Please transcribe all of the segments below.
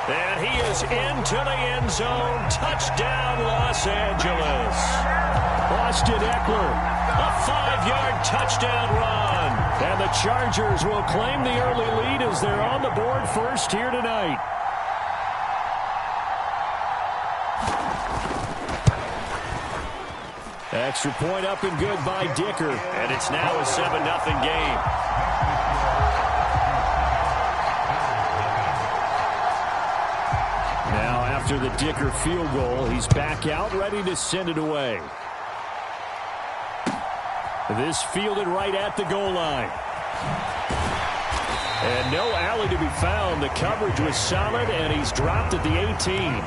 And he is into the end zone. Touchdown, Los Angeles. Austin Eckler, a 5-yard touchdown run. And the Chargers will claim the early lead as they're on the board first here tonight. Extra point up and good by Dicker. And it's now a 7-0 game. Now after the Dicker field goal, he's back out ready to send it away. This fielded right at the goal line. And no alley to be found. The coverage was solid, and he's dropped at the 18.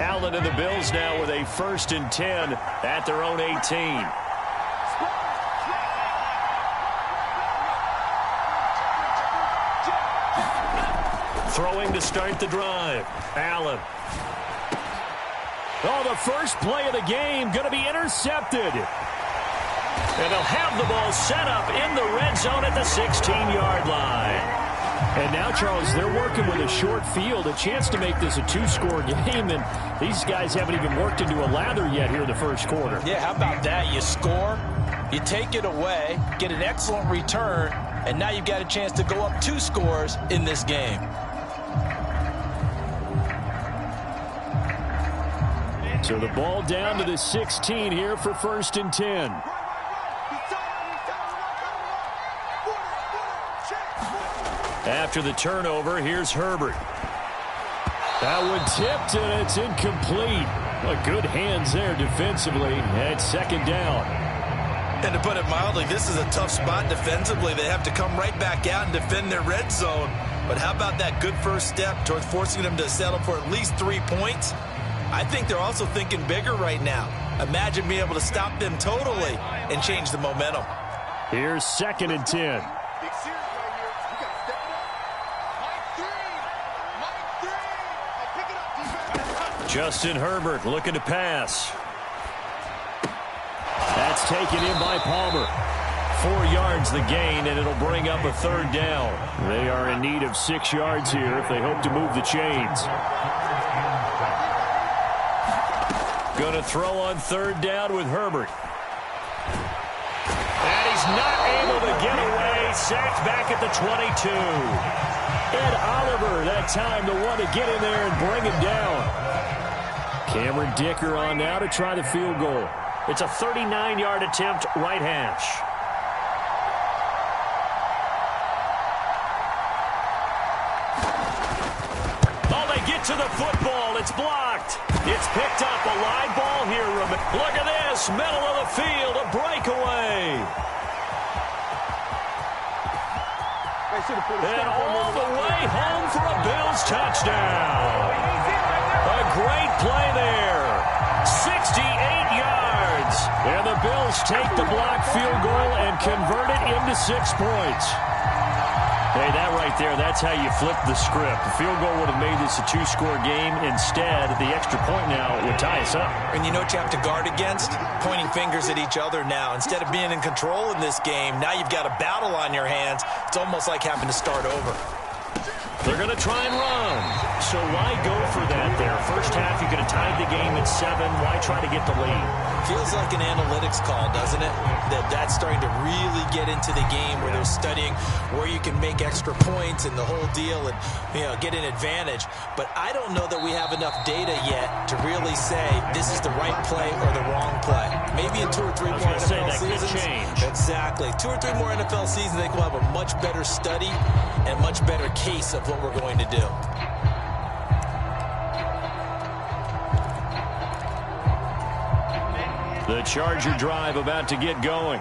Allen and the Bills now with a 1st and 10 at their own 18. Throwing to start the drive. Allen. Oh, the first play of the game going to be intercepted. And they'll have the ball set up in the red zone at the 16-yard line. And now, Charles, they're working with a short field, a chance to make this a 2-score game, and these guys haven't even worked into a lather yet here in the first quarter. Yeah, how about that? You score, you take it away, get an excellent return, and now you've got a chance to go up 2 scores in this game. So the ball down to the 16 here for 1st and 10. After the turnover, here's Herbert. That one tipped, and it's incomplete. Well, good hands there defensively at 2nd down. And to put it mildly, this is a tough spot defensively. They have to come right back out and defend their red zone. But how about that good first step towards forcing them to settle for at least 3 points? I think they're also thinking bigger right now. Imagine being able to stop them totally and change the momentum. Here's 2nd and 10. Justin Herbert looking to pass. That's taken in by Palmer. 4 yards the gain, and it'll bring up a 3rd down. They are in need of 6 yards here if they hope to move the chains. Going to throw on 3rd down with Herbert. And he's not able to get away. Sacked back at the 22. Ed Oliver, that time the one to get in there and bring him down. Cameron Dicker on now to try the field goal. It's a 39-yard attempt, right hash. Oh, they get to the football. It's blocked. It's picked up. A live ball here. Look at this. Middle of the field. A breakaway. And all the way home for a Bills touchdown. A great play there. 68 yards. And the Bills take the block field goal and convert it into 6 points. Hey, that right there, that's how you flip the script. The field goal would have made this a 2-score game. Instead, the extra point now would tie us up. And you know what you have to guard against? Pointing fingers at each other now. Instead of being in control in this game, now you've got a battle on your hands. It's almost like having to start over. They're going to try and run. So why go for that there? First half, you could have tied the game at 7. Why try to get the lead? Feels like an analytics call, doesn't it? That's starting to really get into the game where they're studying where you can make extra points and the whole deal and, you know, get an advantage. But I don't know that we have enough data yet to really say this is the right play or the wrong play. Maybe in 2 or 3 more NFL seasons. Could change. Exactly. 2 or 3 more NFL seasons, I think we'll have a much better study and much better case of what we're going to do. The Charger drive about to get going.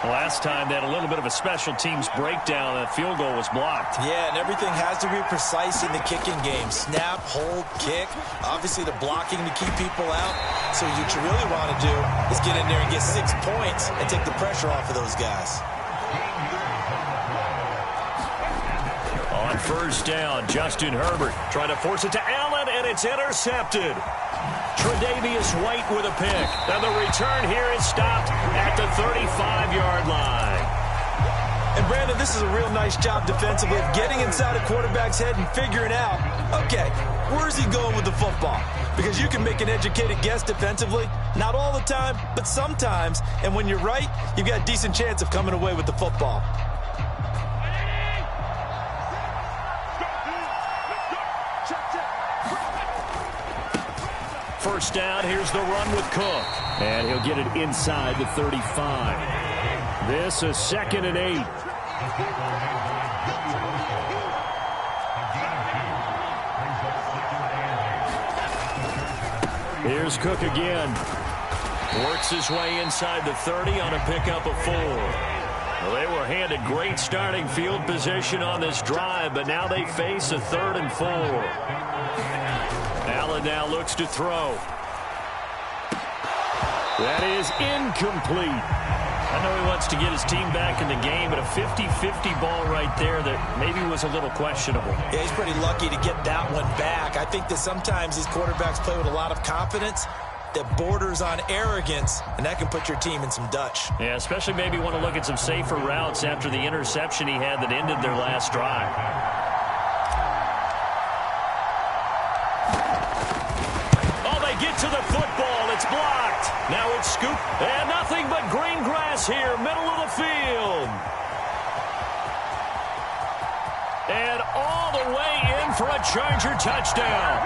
Last time they had a little bit of a special teams breakdown. That field goal was blocked. Yeah, and everything has to be precise in the kicking game. Snap, hold, kick. Obviously the blocking to keep people out. So what you really want to do is get in there and get 6 points and take the pressure off of those guys. On 1st down, Justin Herbert trying to force it to Allen, and it's intercepted. Tre'Davious White with a pick. And the return here is stopped at the 35-yard line. And Brandon, this is a real nice job defensively of getting inside a quarterback's head and figuring out, okay, where's he going with the football? Because you can make an educated guess defensively, not all the time, but sometimes. And when you're right, you've got a decent chance of coming away with the football. First down, here's the run with Cook. And he'll get it inside the 35. This is 2nd and 8. Here's Cook again. Works his way inside the 30 on a pickup of 4. Well, they were handed great starting field position on this drive, but now they face a 3rd and 4. Allen now looks to throw. That is incomplete. I know he wants to get his team back in the game, but a 50-50 ball right there that maybe was a little questionable. Yeah, he's pretty lucky to get that one back. I think that sometimes these quarterbacks play with a lot of confidence that borders on arrogance, and that can put your team in some Dutch. Yeah, especially maybe want to look at some safer routes after the interception he had that ended their last drive. Oh, they get to the football. It's blocked. Now it's scooped. And nothing but green grass here, middle of the field. And all the way in for a Charger touchdown.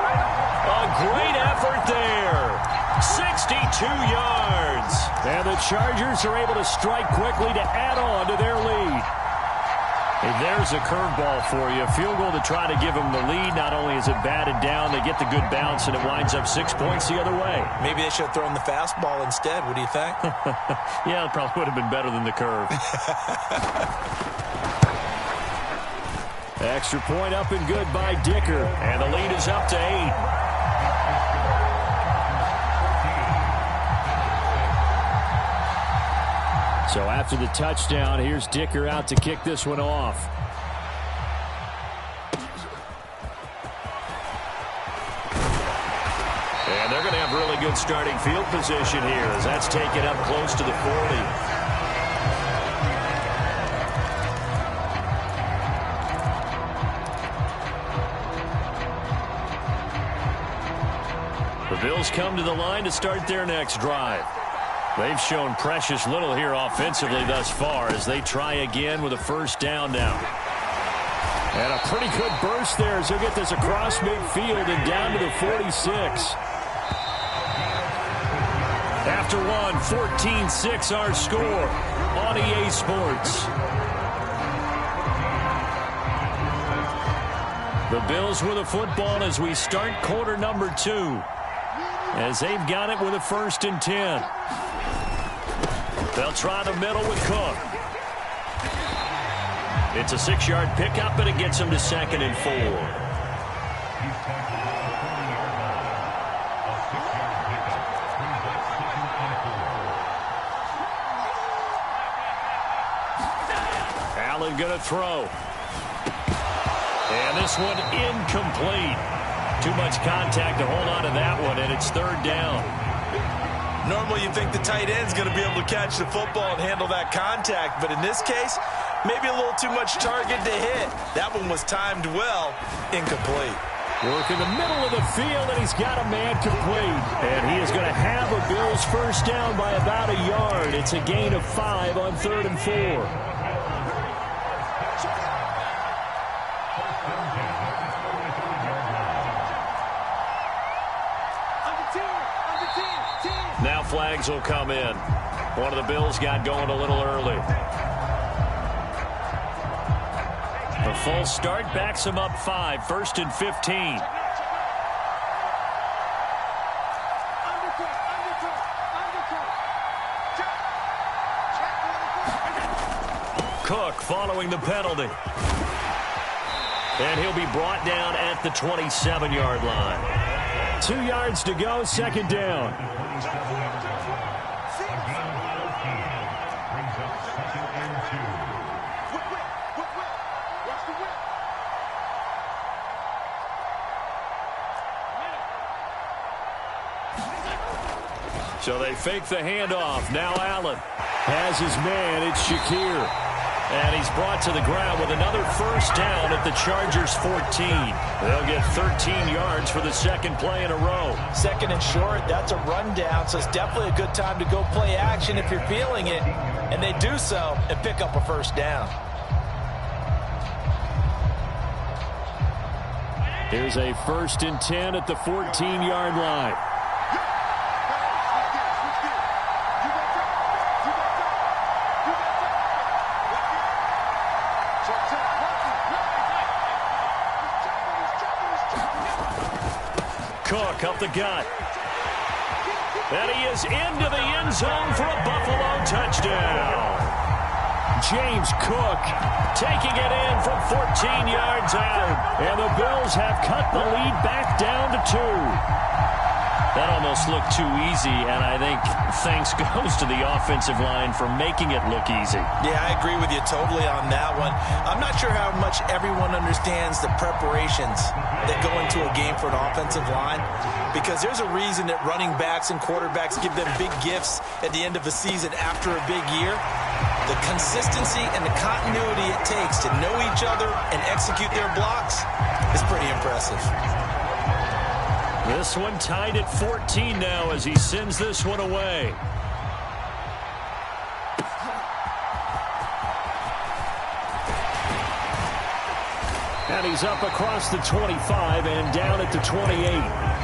A great effort there. 62 yards. And the Chargers are able to strike quickly to add on to their lead. Hey, there's a curveball for you. A field goal to try to give them the lead. Not only is it batted down, they get the good bounce, and it winds up 6 points the other way. Maybe they should have thrown the fastball instead. What do you think? Yeah, it probably would have been better than the curve. Extra point up and good by Dicker. And the lead is up to 8. So after the touchdown, here's Dicker out to kick this one off. And they're going to have really good starting field position here as that's taken up close to the 40. The Bills come to the line to start their next drive. They've shown precious little here offensively thus far as they try again with a first down now. And a pretty good burst there as he'll get this across midfield and down to the 46. After one, 14-6 our score on EA Sports. The Bills with a football as we start quarter number 2. As they've got it with a 1st and 10. They'll try the middle with Cook. It's a 6-yard pickup, and it gets them to 2nd and 4. Allen going to throw. And this one incomplete. Too much contact to hold on to that one, and it's 3rd down. Normally you think the tight end's going to be able to catch the football and handle that contact, but in this case, maybe a little too much target to hit. That one was timed well, incomplete. Work in the middle of the field, and he's got a man complete. And he is going to have a Bills first down by about a yard. It's a gain of 5 on 3rd and 4. Now flags will come in. One of the Bills got going a little early. The full start backs him up 5, 1st and 15. Cook following the penalty. And he'll be brought down at the 27-yard line. 2 yards to go, 2nd down. So they fake the handoff. Now Allen has his man. It's Shakir. And he's brought to the ground with another first down at the Chargers 14. They'll get 13 yards for the second play in a row. Second and short, that's a rundown, so it's definitely a good time to go play action if you're feeling it. And they do so and pick up a first down. Here's a 1st and 10 at the 14-yard line. Cook up the gut. And he is into the end zone for a Buffalo touchdown. James Cook taking it in from 14 yards out. And the Bills have cut the lead back down to 2. That almost looked too easy, and I think thanks goes to the offensive line for making it look easy. Yeah, I agree with you totally on that one. I'm not sure how much everyone understands the preparations that go into a game for an offensive line, because there's a reason that running backs and quarterbacks give them big gifts at the end of the season after a big year. The consistency and the continuity it takes to know each other and execute their blocks is pretty impressive. This one tied at 14 now as he sends this one away. And he's up across the 25 and down at the 28.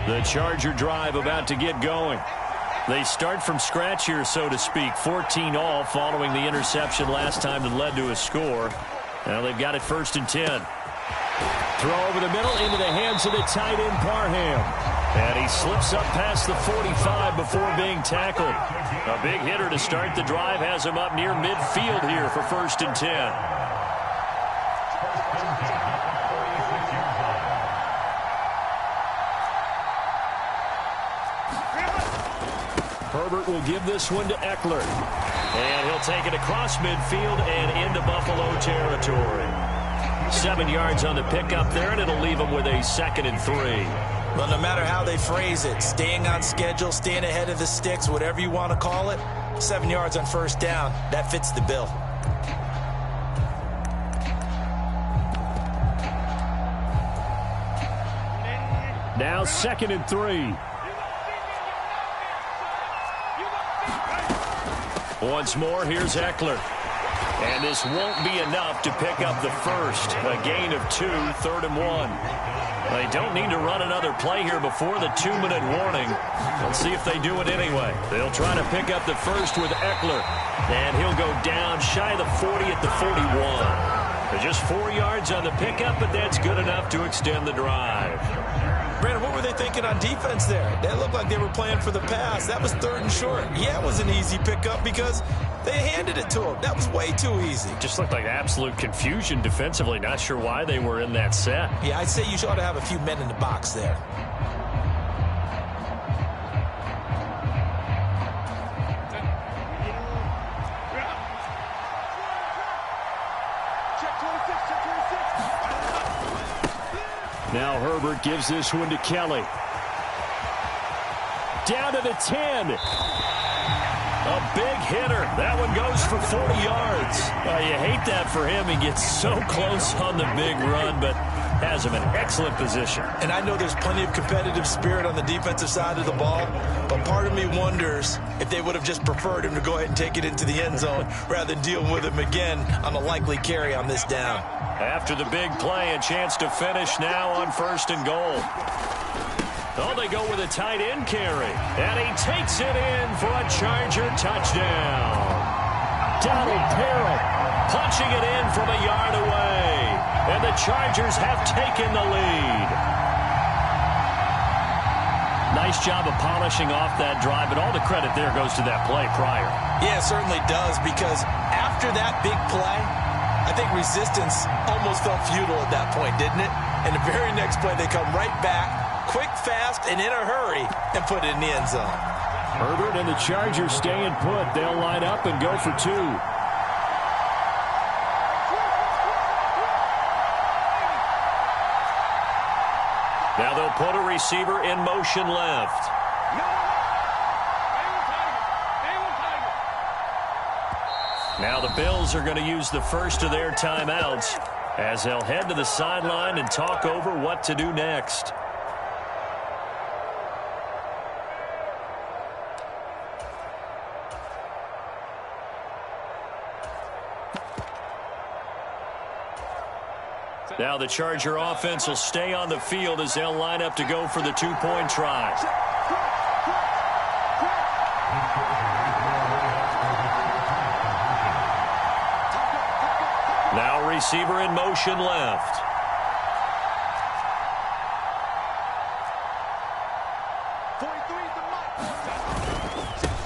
The Charger drive about to get going. They start from scratch here, so to speak. 14 all following the interception last time that led to a score. Now they've got it 1st and 10. Throw over the middle into the hands of the tight end Parham. And he slips up past the 45 before being tackled. A big hitter to start the drive has him up near midfield here for 1st and 10. Herbert will give this one to Eckler. And he'll take it across midfield and into Buffalo territory. 7 yards on the pickup there, and it'll leave him with a 2nd and 3. Well, no matter how they phrase it, staying on schedule, staying ahead of the sticks, whatever you want to call it, 7 yards on 1st down, that fits the bill. Now 2nd and 3. Once more, here's Eckler. And this won't be enough to pick up the first. A gain of 2, 3rd and 1. They don't need to run another play here before the 2-minute warning. Let's see if they do it anyway. They'll try to pick up the first with Eckler. And he'll go down shy of the 40 at the 41. Just 4 yards on the pickup, but that's good enough to extend the drive. Brandon, what were they thinking on defense there? That looked like they were playing for the pass. That was 3rd and short. Yeah, it was an easy pickup because they handed it to him. That was way too easy. Just looked like absolute confusion defensively. Not sure why they were in that set. Yeah, I'd say you ought to have a few men in the box there. Now Herbert gives this one to Kelly. Down to the 10. A big hitter. That one goes for 40 yards. You hate that for him. He gets so close on the big run, but has him in excellent position. And I know there's plenty of competitive spirit on the defensive side of the ball, but part of me wonders if they would have just preferred him to go ahead and take it into the end zone rather than deal with him again on a likely carry on this down. After the big play, a chance to finish now on 1st and goal. Oh, they go with a tight end carry. And he takes it in for a Charger touchdown. Donald Parham punching it in from a yard away. And the Chargers have taken the lead. Nice job of polishing off that drive, but all the credit there goes to that play prior. Yeah, it certainly does, because after that big play, I think resistance almost felt futile at that point, didn't it? And the very next play, they come right back, quick, fast, and in a hurry, and put it in the end zone. Herbert and the Chargers staying put. They'll line up and go for two. Now they'll put a receiver in motion left. Now the Bills are going to use the first of their timeouts as they'll head to the sideline and talk over what to do next. Now the Charger offense will stay on the field as they'll line up to go for the two-point try. Now receiver in motion left.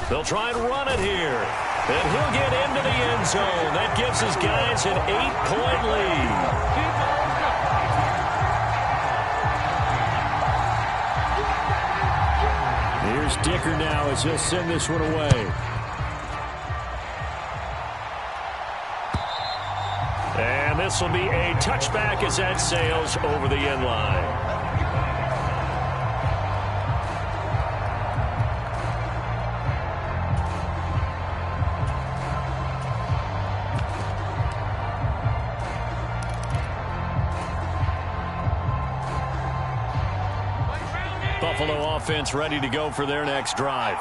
They'll try and run it here. And he'll get into the end zone. That gives his guys an 8-point lead. Here's Dicker now as he'll send this one away. And this will be a touchback as that sails over the end line. Buffalo offense ready to go for their next drive.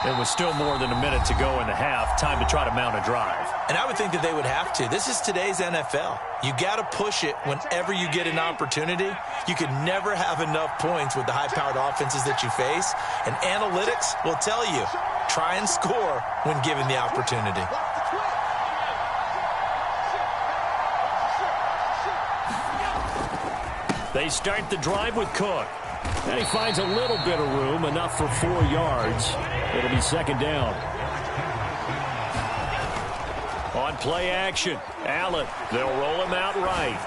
It was still more than a minute to go in the half. Time to try to mount a drive. And I would think that they would have to. This is today's NFL. You got to push it whenever you get an opportunity. You can never have enough points with the high-powered offenses that you face. And analytics will tell you, try and score when given the opportunity. They start the drive with Cook. And he finds a little bit of room, enough for 4 yards. It'll be second down. On play action, Allen. They'll roll him out right.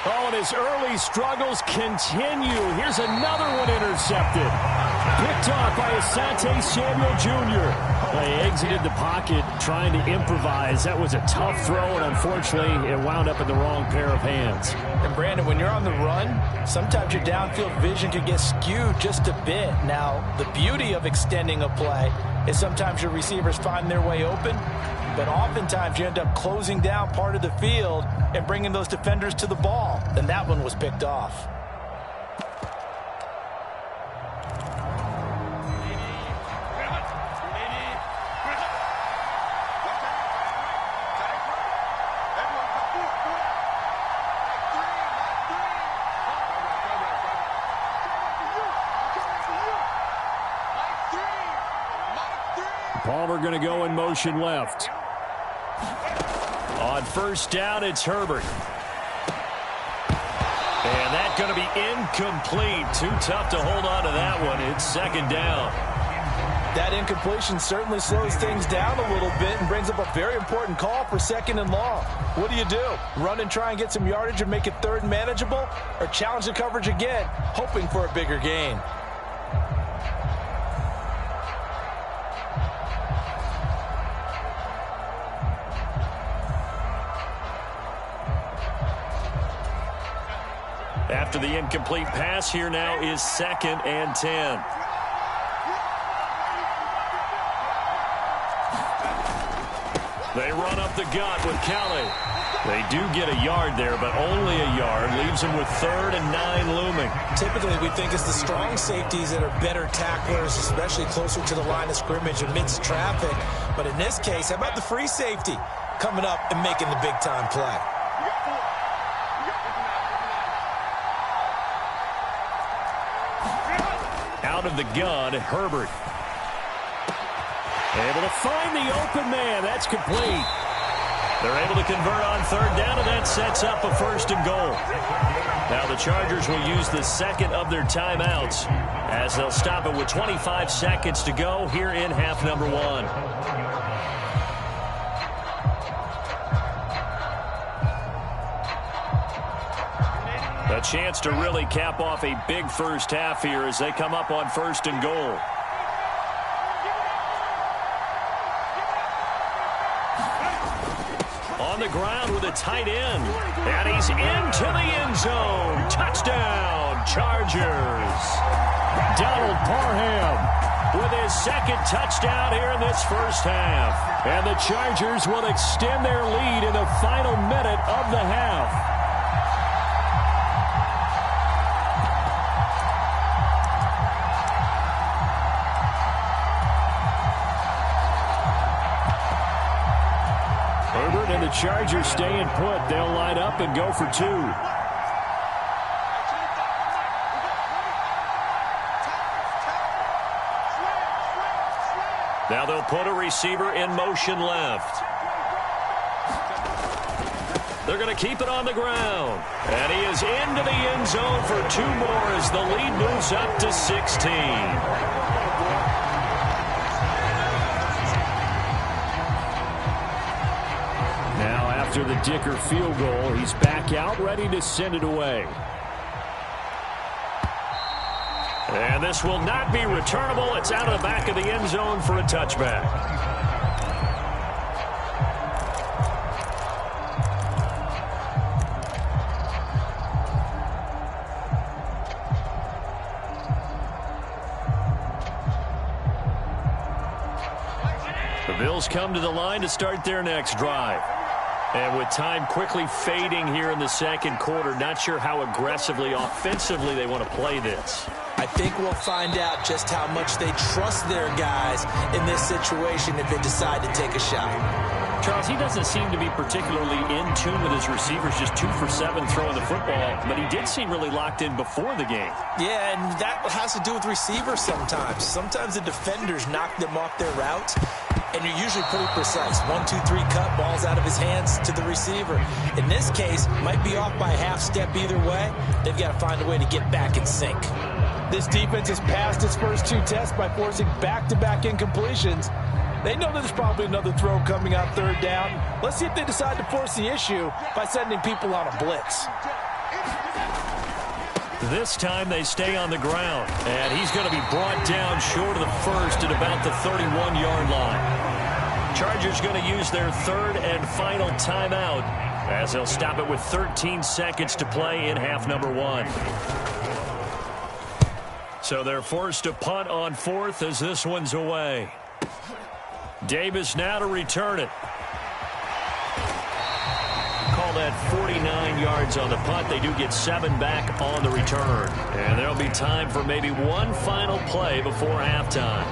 Oh, and his early struggles continue. Here's another one intercepted. Picked off by Asante Samuel Jr. They exited the pocket trying to improvise. That was a tough throw, and unfortunately, it wound up in the wrong pair of hands. And, Brandon, when you're on the run, sometimes your downfield vision can get skewed just a bit. Now, the beauty of extending a play is sometimes your receivers find their way open, but oftentimes you end up closing down part of the field and bringing those defenders to the ball. And that one was picked off. Palmer going to go in motion left. On first down, it's Herbert. And that's going to be incomplete. Too tough to hold on to that one. It's second down. That incompletion certainly slows things down a little bit and brings up a very important call for second and long. What do you do? Run and try and get some yardage and make it third and manageable? Or challenge the coverage again, hoping for a bigger gain? After the incomplete pass, here now is 2nd and 10. They run up the gut with Kelly. They do get a yard there, but only a yard. Leaves them with 3rd and 9 looming. Typically, we think it's the strong safeties that are better tacklers, especially closer to the line of scrimmage amidst traffic. But in this case, how about the free safety coming up and making the big-time play? Out of the gun, Herbert. Able to find the open man. That's complete. They're able to convert on 3rd down, and that sets up a 1st and goal. Now the Chargers will use the second of their timeouts as they'll stop it with 25 seconds to go here in half number 1. A chance to really cap off a big first half here as they come up on 1st and goal. On the ground with a tight end. And he's into the end zone. Touchdown, Chargers. Donald Parham with his 2nd touchdown here in this first half. And the Chargers will extend their lead in the final minute of the half. Herbert and the Chargers staying put. They'll line up and go for 2. Now they'll put a receiver in motion left. They're going to keep it on the ground. And he is into the end zone for 2 more as the lead moves up to 16. Now after the Dicker field goal, he's back out ready to send it away. And this will not be returnable. It's out of the back of the end zone for a touchback. The Bills come to the line to start their next drive. And with time quickly fading here in the 2nd quarter, not sure how aggressively, offensively they want to play this. I think we'll find out just how much they trust their guys in this situation if they decide to take a shot. Charles, he doesn't seem to be particularly in tune with his receivers, just 2 for 7 throwing the football, but he did seem really locked in before the game. Yeah, and that has to do with receivers sometimes. Sometimes the defenders knock them off their route, and you're usually pretty precise. 1, 2, 3 cut, balls out of his hands to the receiver. In this case, might be off by a half step either way. They've got to find a way to get back in sync. This defense has passed its first 2 tests by forcing back-to-back incompletions. They know there's probably another throw coming out 3rd down. Let's see if they decide to force the issue by sending people on a blitz. This time they stay on the ground, and he's going to be brought down short of the first at about the 31-yard line. Chargers going to use their 3rd and final timeout as they'll stop it with 13 seconds to play in half number 1. So they're forced to punt on 4th as this one's away. Davis now to return it. Call that 49 yards on the punt. They do get 7 back on the return. And there'll be time for maybe one final play before halftime.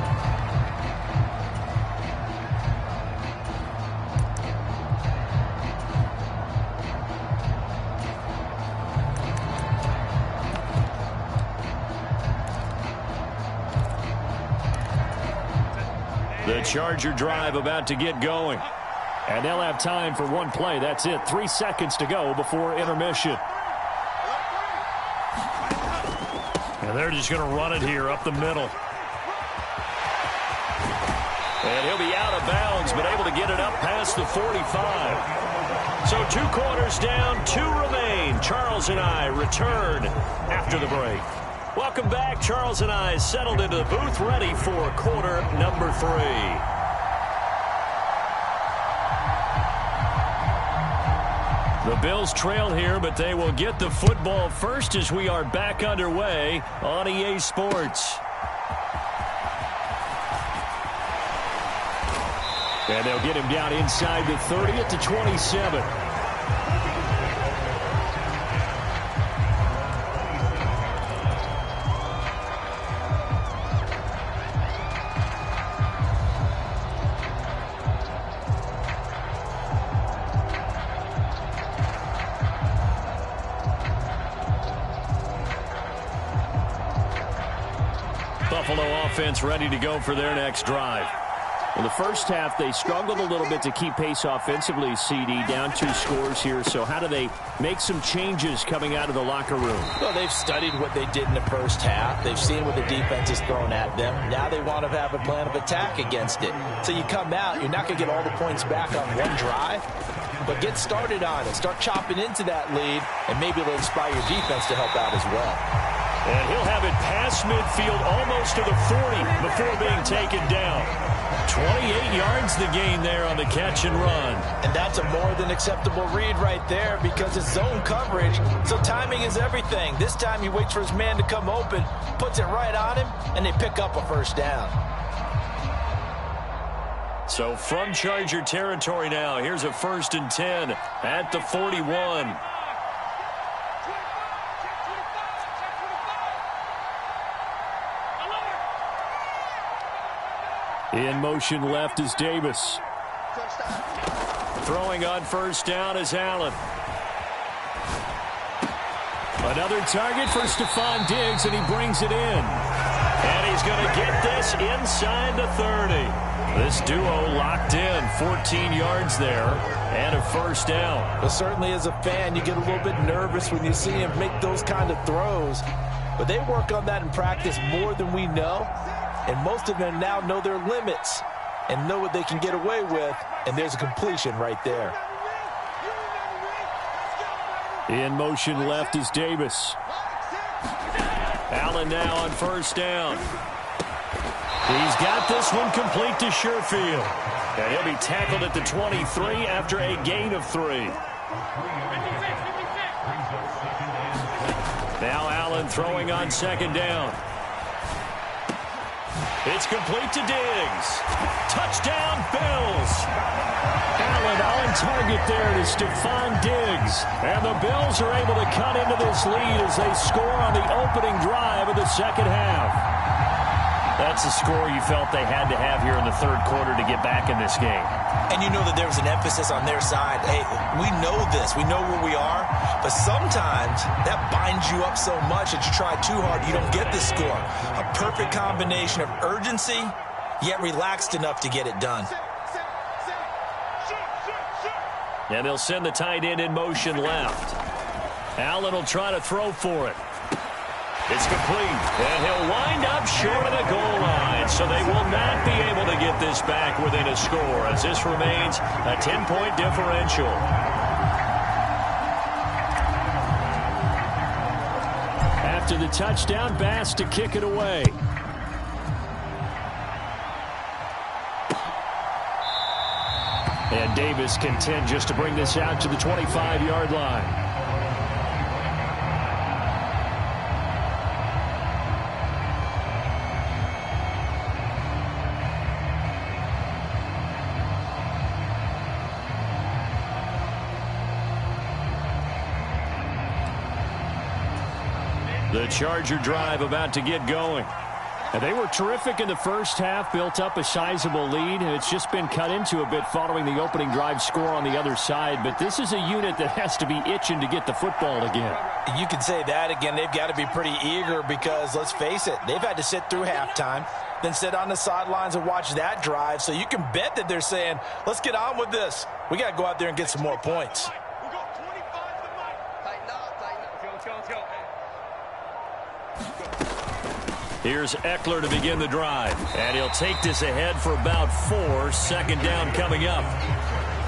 The Charger drive about to get going. And they'll have time for one play. That's it. 3 seconds to go before intermission. And they're just going to run it here up the middle. And he'll be out of bounds, but able to get it up past the 45. So 2 quarters down, 2 remain. Charles and I return after the break. Welcome back. Charles and I settled into the booth, ready for quarter number 3. The Bills trail here, but they will get the football first as we are back underway on EA Sports. And they'll get him down inside the 30 at the 27. Buffalo offense ready to go for their next drive. In the first half, they struggled a little bit to keep pace offensively, CD, down 2 scores here. So how do they make some changes coming out of the locker room? Well, they've studied what they did in the first half. They've seen what the defense has thrown at them. Now they want to have a plan of attack against it. So you come out, you're not going to get all the points back on one drive. but get started on it. Start chopping into that lead, and maybe it'll inspire your defense to help out as well. And he'll have it past midfield almost to the 40 before being taken down. 28 yards the gain there on the catch and run. And that's a more than acceptable read right there because it's zone coverage, so timing is everything. This time he waits for his man to come open, puts it right on him, and they pick up a first down. So from Charger territory now, here's a 1st and 10 at the 41. In motion left is Davis. Throwing on first down is Allen. Another target for Stephon Diggs, and he brings it in. And he's going to get this inside the 30. This duo locked in, 14 yards there, and a first down. Well, certainly as a fan, you get a little bit nervous when you see him make those kind of throws. But they work on that in practice more than we know. And most of them now know their limits and know what they can get away with. And there's a completion right there. In motion left is Davis. Allen now on first down. He's got this one complete to Sherfield. And he'll be tackled at the 23 after a gain of 3. Now Allen throwing on second down. It's complete to Diggs. Touchdown, Bills. Allen on target there to Stephon Diggs. And the Bills are able to cut into this lead as they score on the opening drive of the second half. That's a score you felt they had to have here in the third quarter to get back in this game. And you know that there was an emphasis on their side. Hey, we know this. We know where we are. But sometimes that binds you up so much that you try too hard, you don't get the score. A perfect combination of urgency, yet relaxed enough to get it done. And they'll send the tight end in motion left. Allen will try to throw for it. It's complete, and he'll wind up short of the goal line, so they will not be able to get this back within a score as this remains a 10-point differential. After the touchdown, Bass to kick it away. And Davis content just to bring this out to the 25-yard line. The Charger drive about to get going. And they were terrific in the first half, built up a sizable lead, and it's just been cut into a bit following the opening drive score on the other side. But this is a unit that has to be itching to get the football again. You can say that again. They've got to be pretty eager because, let's face it, they've had to sit through halftime, then sit on the sidelines and watch that drive. So you can bet that they're saying, let's get on with this. We got to go out there and get some more points. Here's Eckler to begin the drive. And he'll take this ahead for about 4. Second down coming up.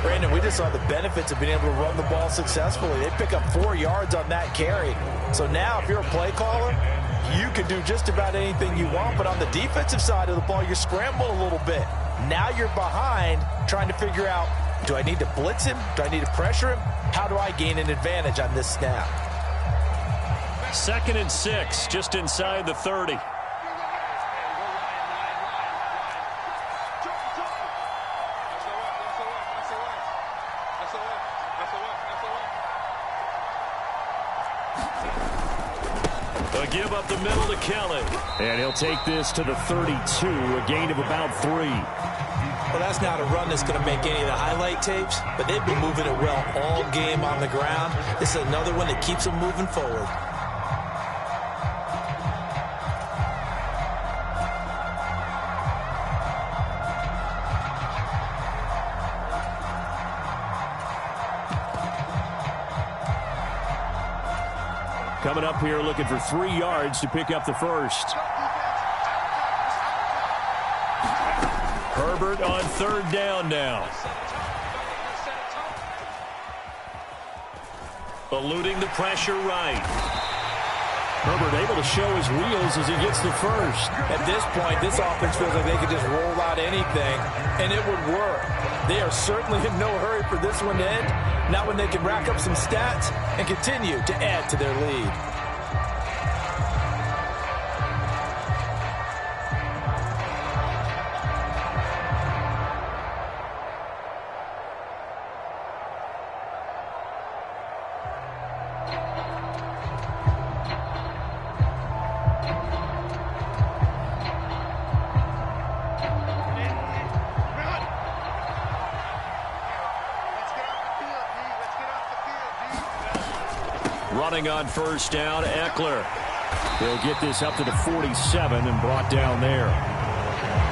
Brandon, we just saw the benefits of being able to run the ball successfully. They pick up 4 yards on that carry. So now if you're a play caller, you can do just about anything you want. But on the defensive side of the ball, you scramble a little bit. Now you're behind trying to figure out, do I need to blitz him? Do I need to pressure him? How do I gain an advantage on this snap? 2nd and 6, just inside the 30. A give up the middle to Kelly. And he'll take this to the 32, a gain of about 3. Well, that's not a run that's going to make any of the highlight tapes, but they've been moving it well all game on the ground. This is another one that keeps them moving forward. Coming up here looking for 3 yards to pick up the first. Herbert on 3rd down now. Eluding the pressure right. Herbert able to show his wheels as he gets the first. At this point, this offense feels like they could just roll out anything, and it would work. They are certainly in no hurry for this one to end, not when they can rack up some stats and continue to add to their lead. Running on first down, Eckler. They'll get this up to the 47 and brought down there.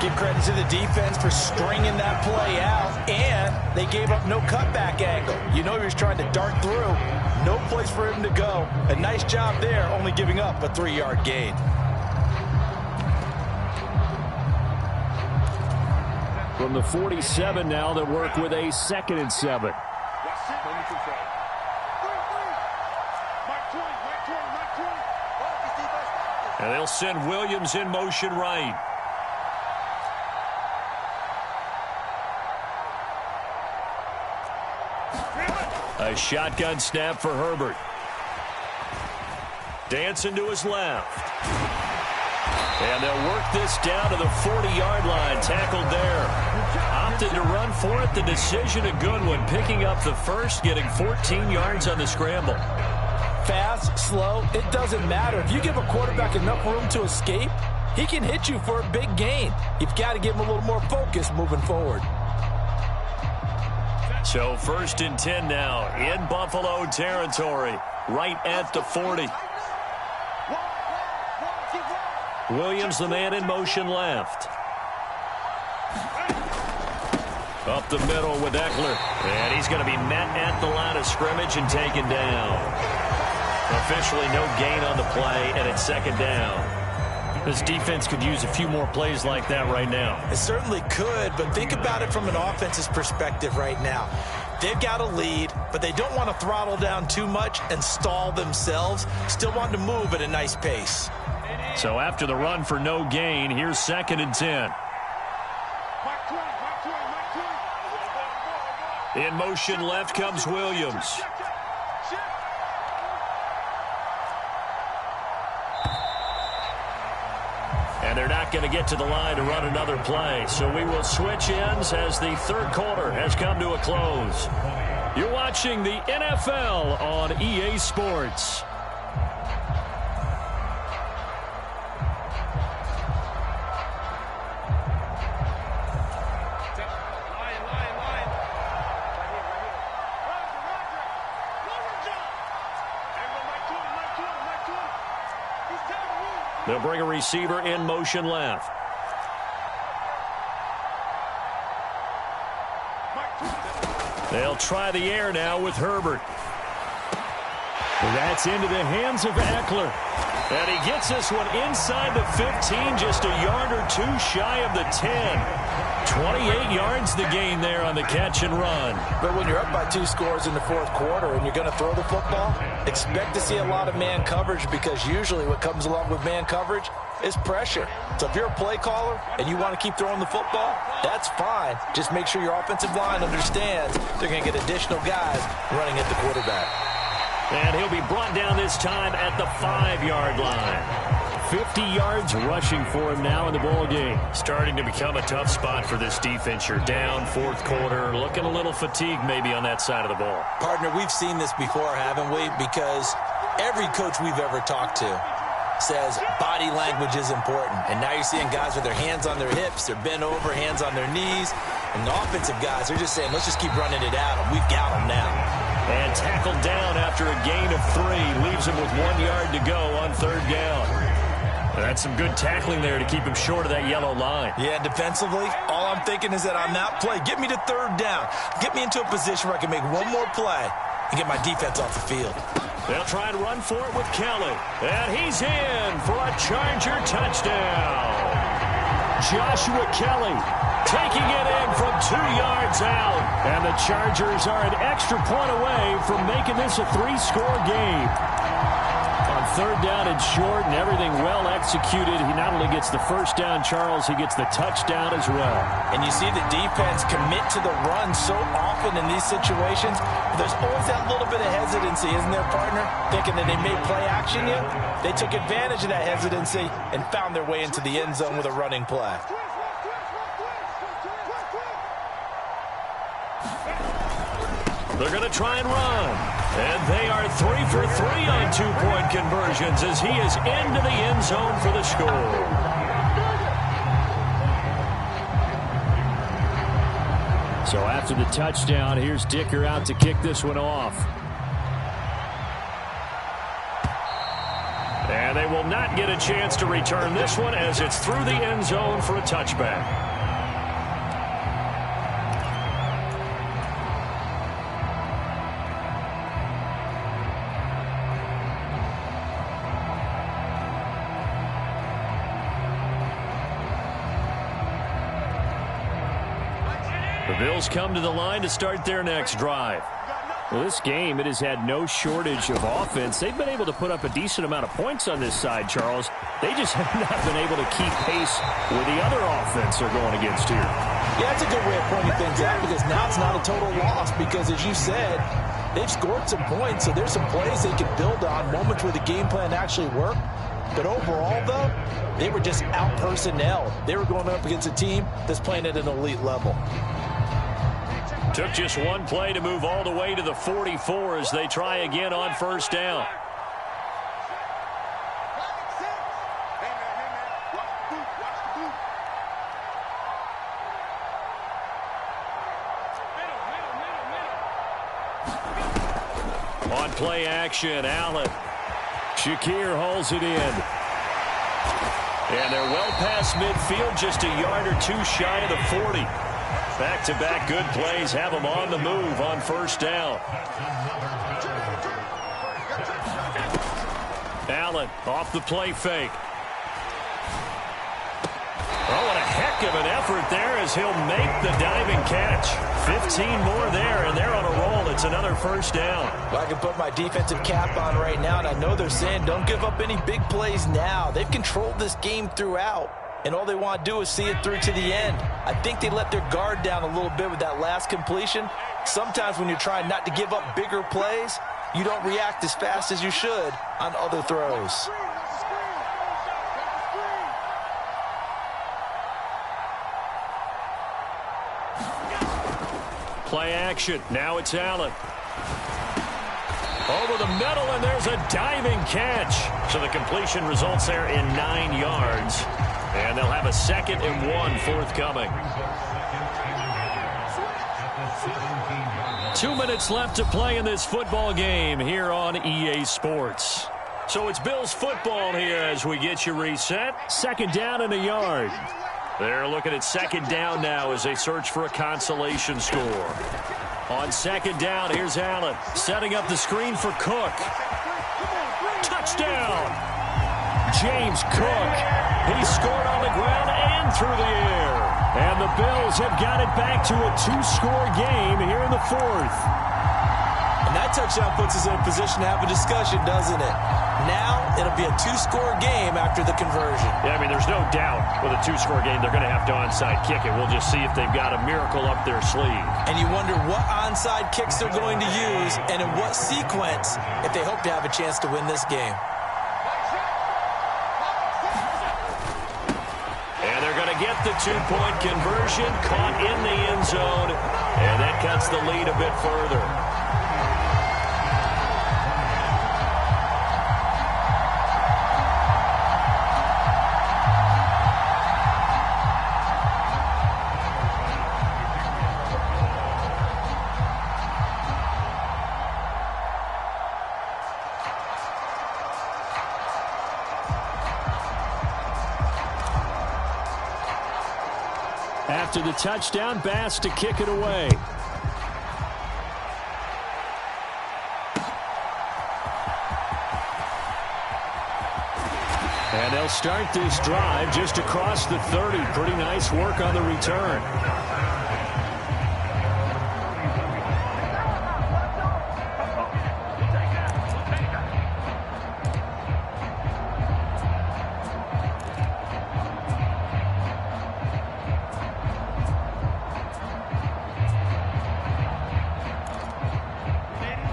Give credit to the defense for stringing that play out, and they gave up no cutback angle. You know he was trying to dart through. No place for him to go. A nice job there, only giving up a 3-yard gain. From the 47 now, they'll work with a 2nd and 7. And they'll send Williams in motion right. A shotgun snap for Herbert. Dancing to his left. And they'll work this down to the 40-yard line. Tackled there. Opted to run for it. The decision a good one. Picking up the first, getting 14 yards on the scramble. Fast, slow, it doesn't matter. If you give a quarterback enough room to escape, he can hit you for a big gain. You've got to give him a little more focus moving forward. So 1st and 10 now in Buffalo territory, right at the 40. Williams, the man in motion left. Up the middle with Eckler. And he's going to be met at the line of scrimmage and taken down. Officially no gain on the play, and it's 2nd down. This defense could use a few more plays like that right now. It certainly could, but think about it from an offense's perspective right now. They've got a lead, but they don't want to throttle down too much and stall themselves. Still want to move at a nice pace. So after the run for no gain, here's 2nd and 10. In motion left comes Williams. And they're not going to get to the line to run another play. So we will switch ends as the 3rd quarter has come to a close. You're watching the NFL on EA Sports. They'll bring a receiver in motion left. They'll try the air now with Herbert. That's into the hands of Eckler. And he gets this one inside the 15, just a yard or two shy of the 10. 28 yards the gain there on the catch and run. But when you're up by 2 scores in the 4th quarter and you're going to throw the football, expect to see a lot of man coverage, because usually what comes along with man coverage is pressure. So if you're a play caller and you want to keep throwing the football, that's fine. Just make sure your offensive line understands they're going to get additional guys running at the quarterback. And he'll be brought down this time at the 5-yard line. 50 yards rushing for him now in the ball game. Starting to become a tough spot for this defense. You're down 4th quarter, looking a little fatigued maybe on that side of the ball. Partner, we've seen this before, haven't we? Because every coach we've ever talked to says body language is important. And now you're seeing guys with their hands on their hips, they're bent over, hands on their knees. And the offensive guys are just saying, let's just keep running it at them. We've got them now. And tackled down after a gain of 3. Leaves him with 1 yard to go on 3rd down. That's some good tackling there to keep him short of that yellow line. Yeah, defensively, all I'm thinking is that on that play, get me to 3rd down. Get me into a position where I can make one more play and get my defense off the field. They'll try and run for it with Kelly. And he's in for a Charger touchdown. Joshua Kelly taking it in from 2 yards out. And the Chargers are an extra point away from making this a 3-score game. On 3rd down and short and everything well executed, he not only gets the first down, Charles, he gets the touchdown as well. And you see the defense commit to the run so often in these situations. There's always that little bit of hesitancy, isn't there, partner? Thinking that they may play action you. They took advantage of that hesitancy and found their way into the end zone with a running play. They're going to try and run. And they are 3 for 3 on 2-point conversions as he is into the end zone for the score. So after the touchdown, here's Dicker out to kick this one off. And they will not get a chance to return this one as it's through the end zone for a touchback. The Bills come to the line to start their next drive. Well, this game, it has had no shortage of offense. They've been able to put up a decent amount of points on this side, Charles. They just have not been able to keep pace with the other offense they're going against here. Yeah, that's a good way of pointing things out because now it's not a total loss because, as you said, they've scored some points, so there's some plays they can build on, moments where the game plan actually worked. But overall, though, they were just out-personnel. They were going up against a team that's playing at an elite level. Took just one play to move all the way to the 44 as they try again on 1st down. On play action, Allen. Shakir holds it in. And they're well past midfield, just a yard or two shy of the 40. Back-to-back good plays have them on the move on 1st down. Allen off the play fake. Oh, what a heck of an effort there as he'll make the diving catch. 15 more there, and they're on a roll. It's another 1st down. Well, I can put my defensive cap on right now, and I know they're saying don't give up any big plays now. They've controlled this game throughout. And all they want to do is see it through to the end. I think they let their guard down a little bit with that last completion. Sometimes when you're trying not to give up bigger plays, you don't react as fast as you should on other throws. Play action. Now it's Allen. Over the middle, and there's a diving catch. So the completion results there in 9 yards. And they'll have a 2nd and 1 forthcoming. 2 minutes left to play in this football game here on EA Sports. So it's Bills football here as we get you reset. 2nd down and a yard. They're looking at 2nd down now as they search for a consolation score. On 2nd down, here's Allen setting up the screen for Cook. Touchdown! James Cook. He scored on the ground and through the air. And the Bills have got it back to a 2-score game here in the 4th. And that touchdown puts us in a position to have a discussion, doesn't it? Now it'll be a 2-score game after the conversion. Yeah, I mean, there's no doubt with a 2-score game they're going to have to onside kick it. We'll just see if they've got a miracle up their sleeve. And you wonder what onside kicks they're going to use and in what sequence if they hope to have a chance to win this game. Get the 2-point conversion, caught in the end zone, and that cuts the lead a bit further. After the touchdown, Bass to kick it away. And And they'll start this drive just across the 30. Pretty nice work on the return.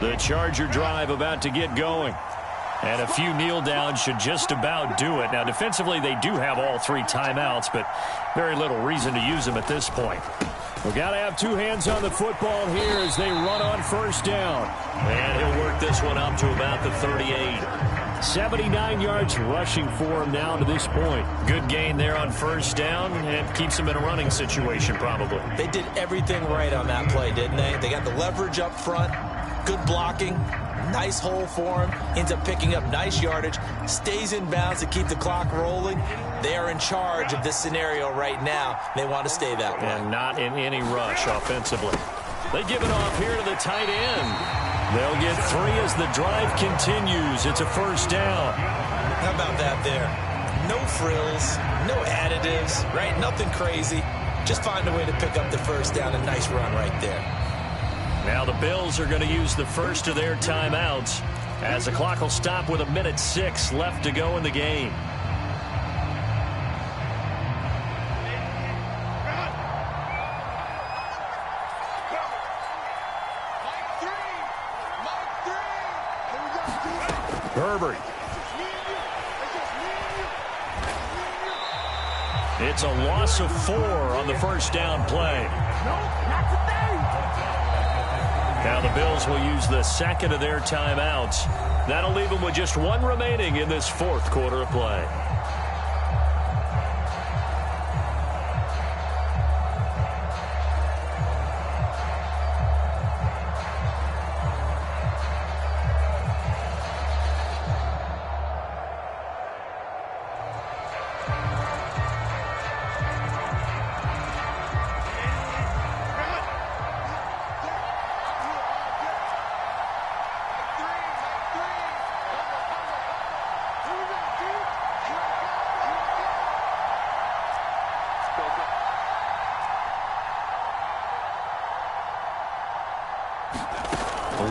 The Charger drive about to get going. And a few kneel downs should just about do it. Now, defensively, they do have all 3 timeouts, but very little reason to use them at this point. We've got to have 2 hands on the football here as they run on first down. And he'll work this one up to about the 38. 79 yards rushing for him now to this point. Good gain there on first down and keeps him in a running situation probably. They did everything right on that play, didn't they? They got the leverage up front, good blocking, nice hole for him, ends up picking up nice yardage, stays in bounds to keep the clock rolling. They are in charge of this scenario right now. They want to stay that way. And not in any rush offensively. They give it off here to the tight end. They'll get 3 as the drive continues. It's a first down. How about that there? No frills, no additives, right? Nothing crazy. Just find a way to pick up the first down. A nice run right there. Now the Bills are going to use the first of their timeouts as the clock will stop with 1:06 left to go in the game. Herbert. It's a loss of 4 on the first down play. Now the Bills will use the second of their timeouts. That'll leave them with just 1 remaining in this 4th quarter of play.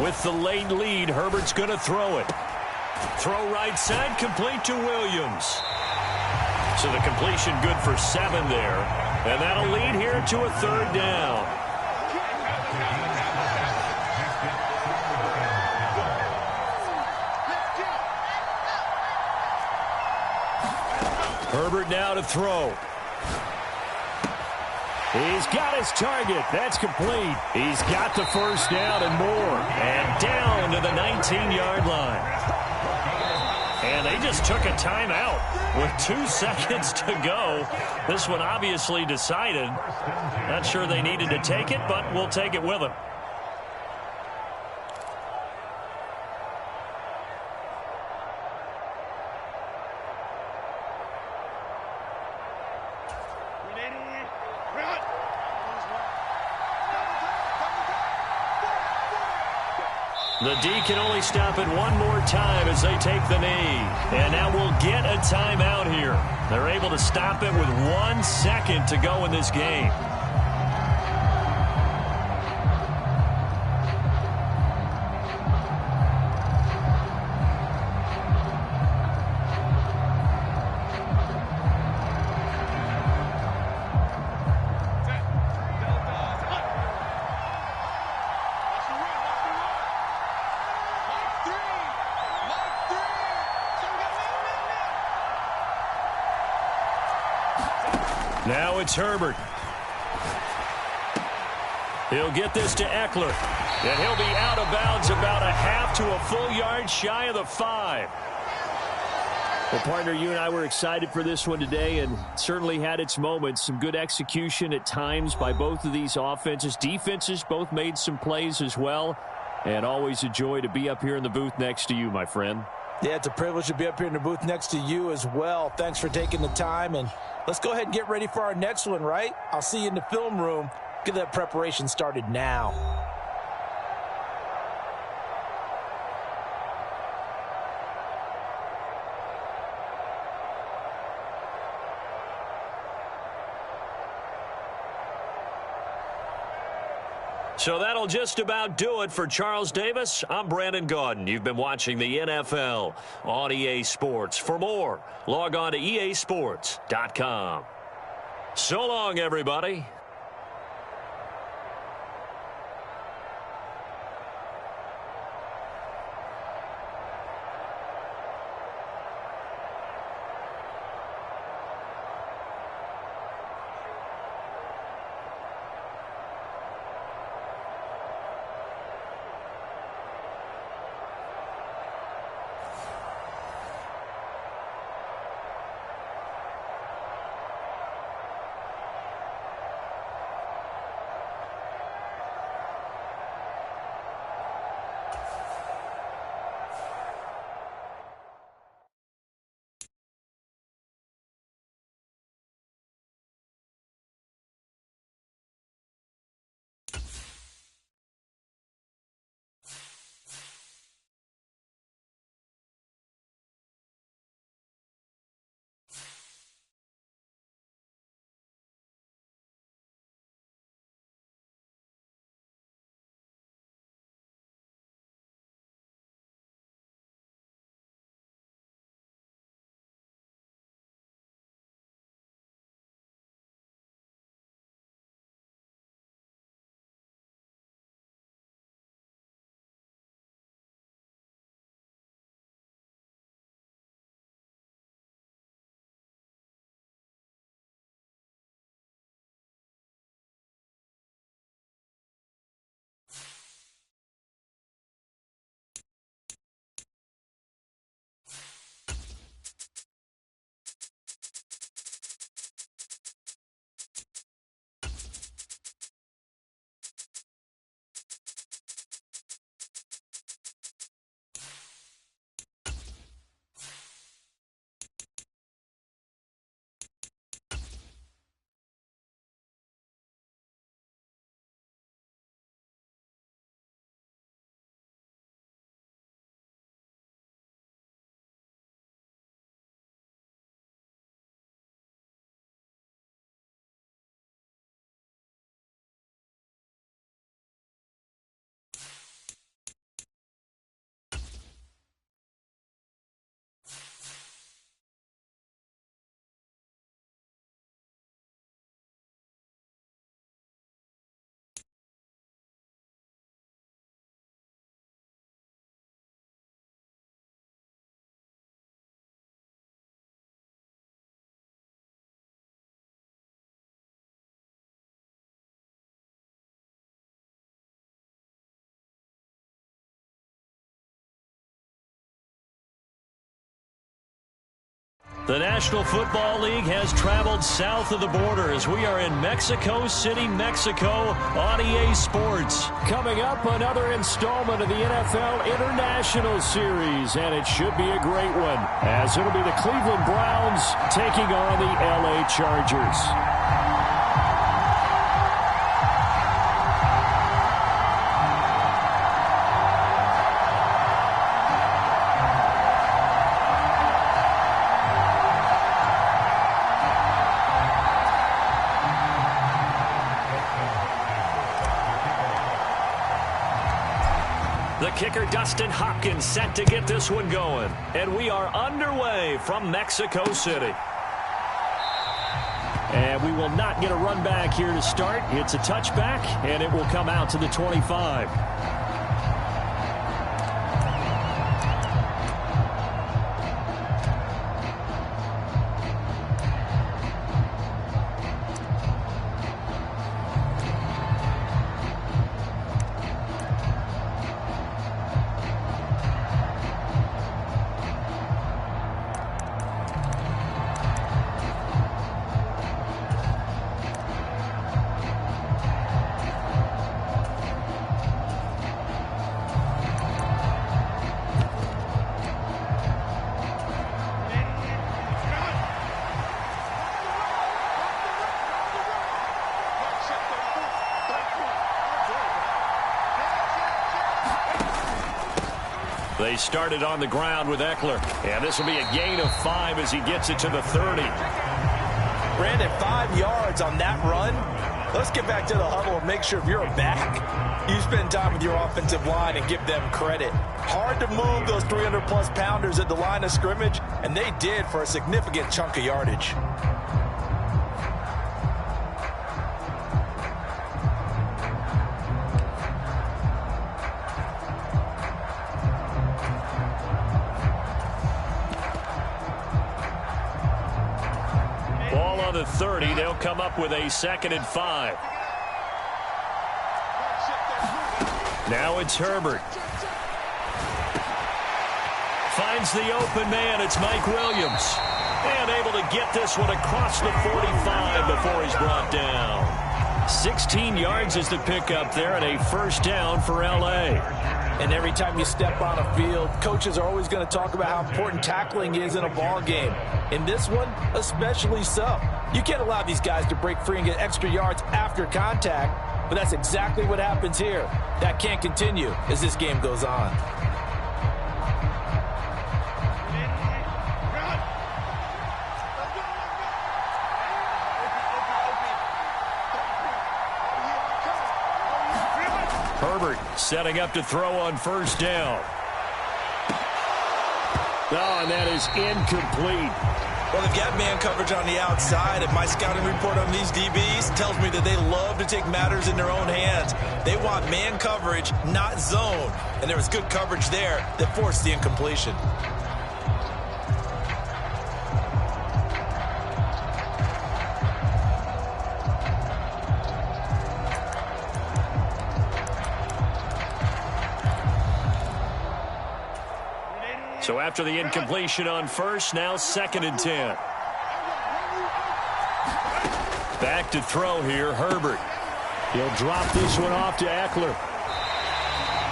With the late lead, Herbert's going to throw it. Throw right side, complete to Williams. So the completion good for 7 there. And that'll lead here to a 3rd down. Herbert now to throw. He's got his target. That's complete. He's got the first down and more. And down to the 19-yard line. And they just took a timeout with 2 seconds to go. This one obviously decided. Not sure they needed to take it, but we'll take it with them. The D can only stop it 1 more time as they take the knee. And now we'll get a timeout here. They're able to stop it with 1 second to go in this game. Now it's Herbert. He'll get this to Eckler. And he'll be out of bounds about a half to a full yard shy of the 5. Well, partner, you and I were excited for this one today and certainly had its moments. Some good execution at times by both of these offenses. Defenses both made some plays as well. And always a joy to be up here in the booth next to you, my friend. Yeah, it's a privilege to be up here in the booth next to you as well. Thanks for taking the time. And let's go ahead and get ready for our next one, right? I'll see you in the film room. Get that preparation started now. So that'll just about do it for Charles Davis. I'm Brandon Gaudin. You've been watching the NFL on EA Sports. For more, log on to easports.com. So long, everybody. The National Football League has traveled south of the border as we are in Mexico City, Mexico on EA Sports. Coming up, another installment of the NFL International Series, and it should be a great one, as it'll be the Cleveland Browns taking on the LA Chargers. The kicker, Dustin Hopkins, set to get this one going. And we are underway from Mexico City. And we will not get a run back here to start. It's a touchback, and it will come out to the 25. They started on the ground with Eckler. And this will be a gain of 5 as he gets it to the 30. Brandon, 5 yards on that run. Let's get back to the huddle and make sure if you're a back, you spend time with your offensive line and give them credit. Hard to move those 300-plus pounders at the line of scrimmage, and they did for a significant chunk of yardage. Ball on the 30. They'll come up with a 2nd and 5. Now it's Herbert. Finds the open man. It's Mike Williams. And able to get this one across the 45 before he's brought down. 16 yards is the pickup there and a 1st down for L.A. And every time you step on a field, coaches are always going to talk about how important tackling is in a ball game. In this one, especially so. You can't allow these guys to break free and get extra yards after contact, but that's exactly what happens here. That can't continue as this game goes on. Herbert setting up to throw on 1st down. Oh, and that is incomplete. Well, they've got man coverage on the outside, and my scouting report on these DBs tells me that they love to take matters in their own hands. They want man coverage, not zone. And there was good coverage there that forced the incompletion. So after the incompletion on 1st, now 2nd and 10. Back to throw here, Herbert. He'll drop this one off to Eckler.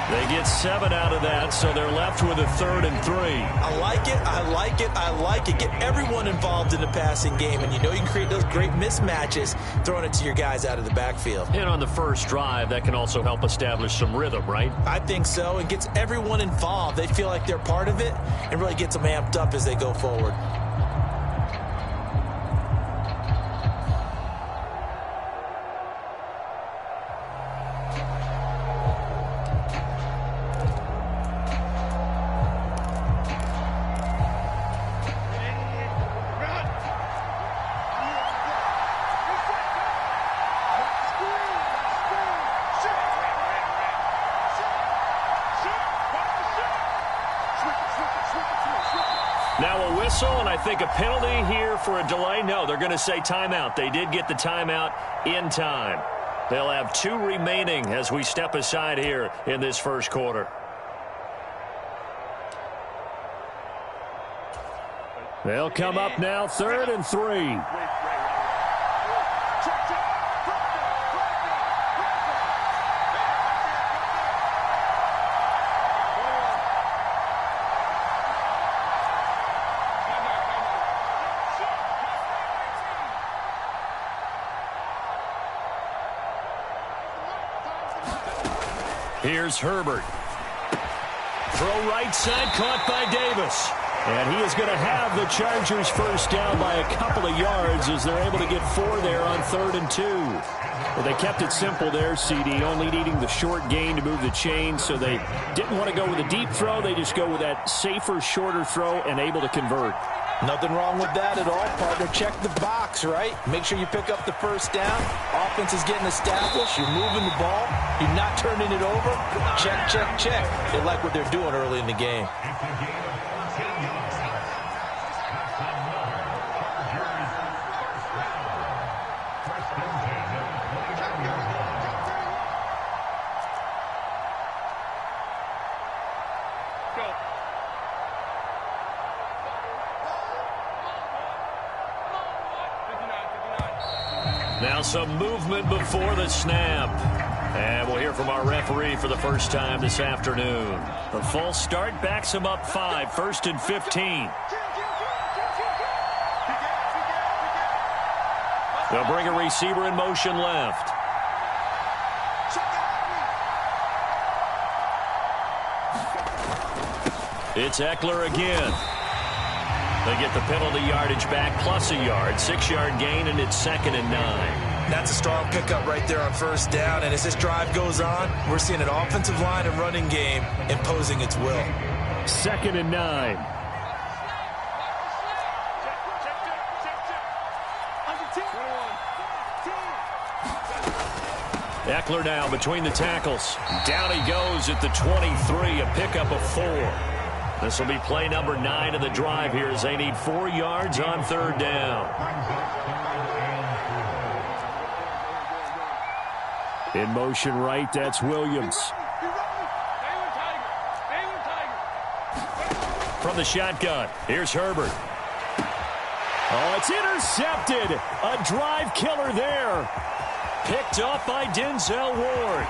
They get 7 out of that, so they're left with a 3rd and 3. I like it, I like it, I like it. Get everyone involved in the passing game, and you know you can create those great mismatches throwing it to your guys out of the backfield. And on the first drive, that can also help establish some rhythm, right? I think so. It gets everyone involved. They feel like they're part of it and really gets them amped up as they go forward. Now a whistle, and I think a penalty here for a delay. No, they're going to say timeout. They did get the timeout in time. They'll have 2 remaining as we step aside here in this 1st quarter. They'll come up now 3rd and 3. Here's Herbert. Throw right side, caught by Davis. And he is going to have the Chargers 1st down by a couple of yards as they're able to get 4 there on 3rd and 2. Well, they kept it simple there, CD, only needing the short gain to move the chain, so they didn't want to go with a deep throw. They just go with that safer, shorter throw and able to convert. Nothing wrong with that at all, partner. Check the box, right? Make sure you pick up the 1st down. Offense is getting established. You're moving the ball. You're not turning it over. Check, check, check. They like what they're doing early in the game. Now some movement before the snap. And we'll hear from our referee for the first time this afternoon. The false start backs him up 5, 1st and 15. They'll bring a receiver in motion left. It's Eckler again. They get the penalty yardage back plus a yard. 6-yard gain, and it's 2nd and 9. That's a strong pickup right there on first down. And as this drive goes on, we're seeing an offensive line and running game imposing its will. 2nd and 9. Eckler now between the tackles. Down he goes at the 23, a pickup of 4. This will be play number 9 of the drive here as they need 4 yards on 3rd down. In motion right, that's Williams. From the shotgun, here's Herbert. Oh, it's intercepted. A drive killer there. Picked up by Denzel Ward.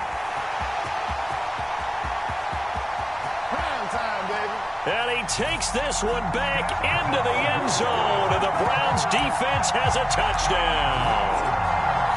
Prime time, baby. And he takes this one back into the end zone, and the Browns defense has a touchdown.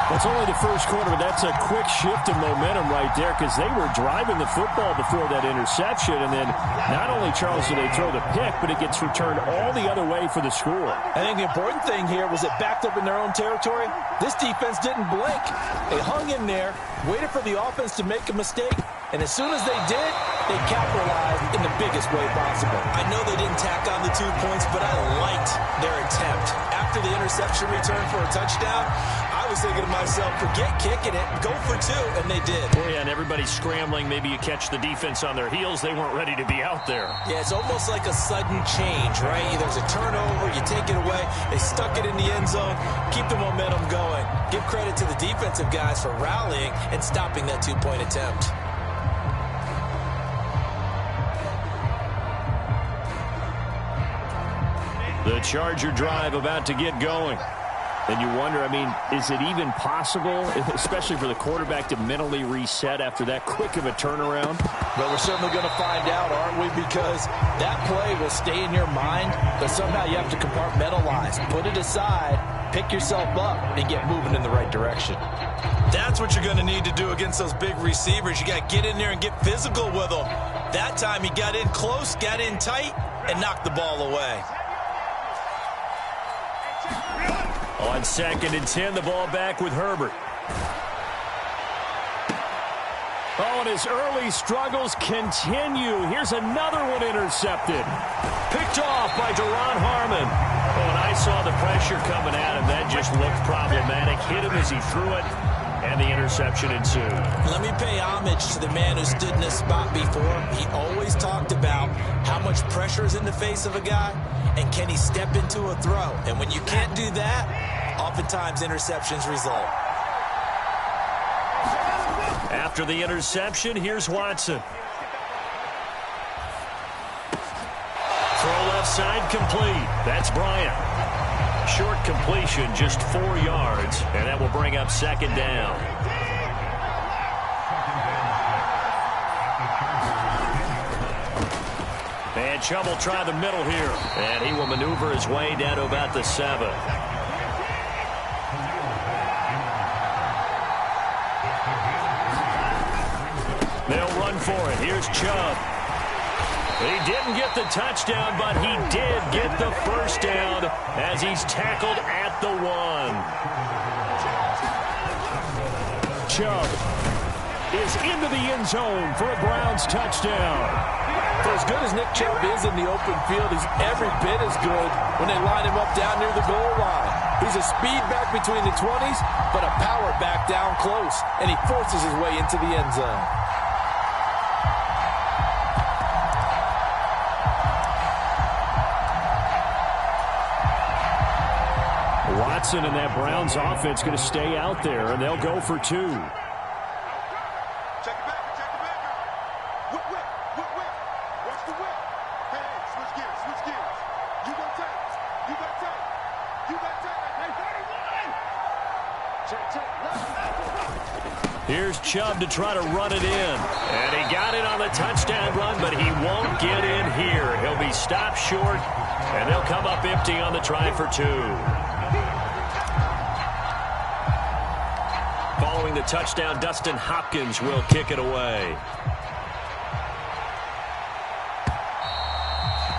It's only the first quarter, but that's a quick shift in momentum right there because they were driving the football before that interception, and then not only, Charles, do they throw the pick, but it gets returned all the other way for the score. I think the important thing here was it backed up in their own territory. This defense didn't blink. They hung in there, waited for the offense to make a mistake, and as soon as they did, they capitalized in the biggest way possible. I know they didn't tack on the 2 points, but I liked their attempt. After the interception return for a touchdown, I was thinking to myself, forget kicking it, go for 2, and they did. Oh, yeah, and everybody's scrambling. Maybe you catch the defense on their heels. They weren't ready to be out there. Yeah, it's almost like a sudden change, right? There's a turnover, you take it away, they stuck it in the end zone, keep the momentum going. Give credit to the defensive guys for rallying and stopping that 2-point attempt. The Charger drive about to get going. And you wonder, I mean, is it even possible, especially for the quarterback, to mentally reset after that quick of a turnaround? Well, we're certainly going to find out, aren't we? Because that play will stay in your mind, but somehow you have to compartmentalize. Put it aside, pick yourself up, and get moving in the right direction. That's what you're going to need to do against those big receivers. You got to get in there and get physical with them. That time he got in close, got in tight, and knocked the ball away. On 2nd and 10, the ball back with Herbert. Oh, and his early struggles continue. Here's another one intercepted. Picked off by Duron Harmon. Oh, and I saw the pressure coming at him. That just looked problematic. Hit him as he threw it, and the interception ensued. Let me pay homage to the man who stood in this spot before. He always talked about how much pressure is in the face of a guy, and can he step into a throw. And when you can't do that, oftentimes interceptions result. After the interception, here's Watson. Throw left side complete. That's Bryant. Short completion, just 4 yards, and that will bring up 2nd down. And Chubb will try the middle here, and he will maneuver his way down to about the 7. They'll run for it. Here's Chubb. He didn't get the touchdown, but he did get the first down as he's tackled at the 1. Chubb is into the end zone for a Browns touchdown. For as good as Nick Chubb is in the open field, he's every bit as good when they line him up down near the goal line. He's a speed back between the 20s, but a power back down close, and he forces his way into the end zone. Watson and that Browns offense going to stay out there, and they'll go for 2. Check it back, check it back. Whip, whip, whip, whip. Watch the whip. Hey, switch gears. You got tight. You got tight. You got tight. Hey, 31. Check, check. Here's Chubb to try to run it in. And he got it on the touchdown run, but he won't get in here. He'll be stopped short, and they'll come up empty on the try for 2. Following the touchdown, Dustin Hopkins will kick it away.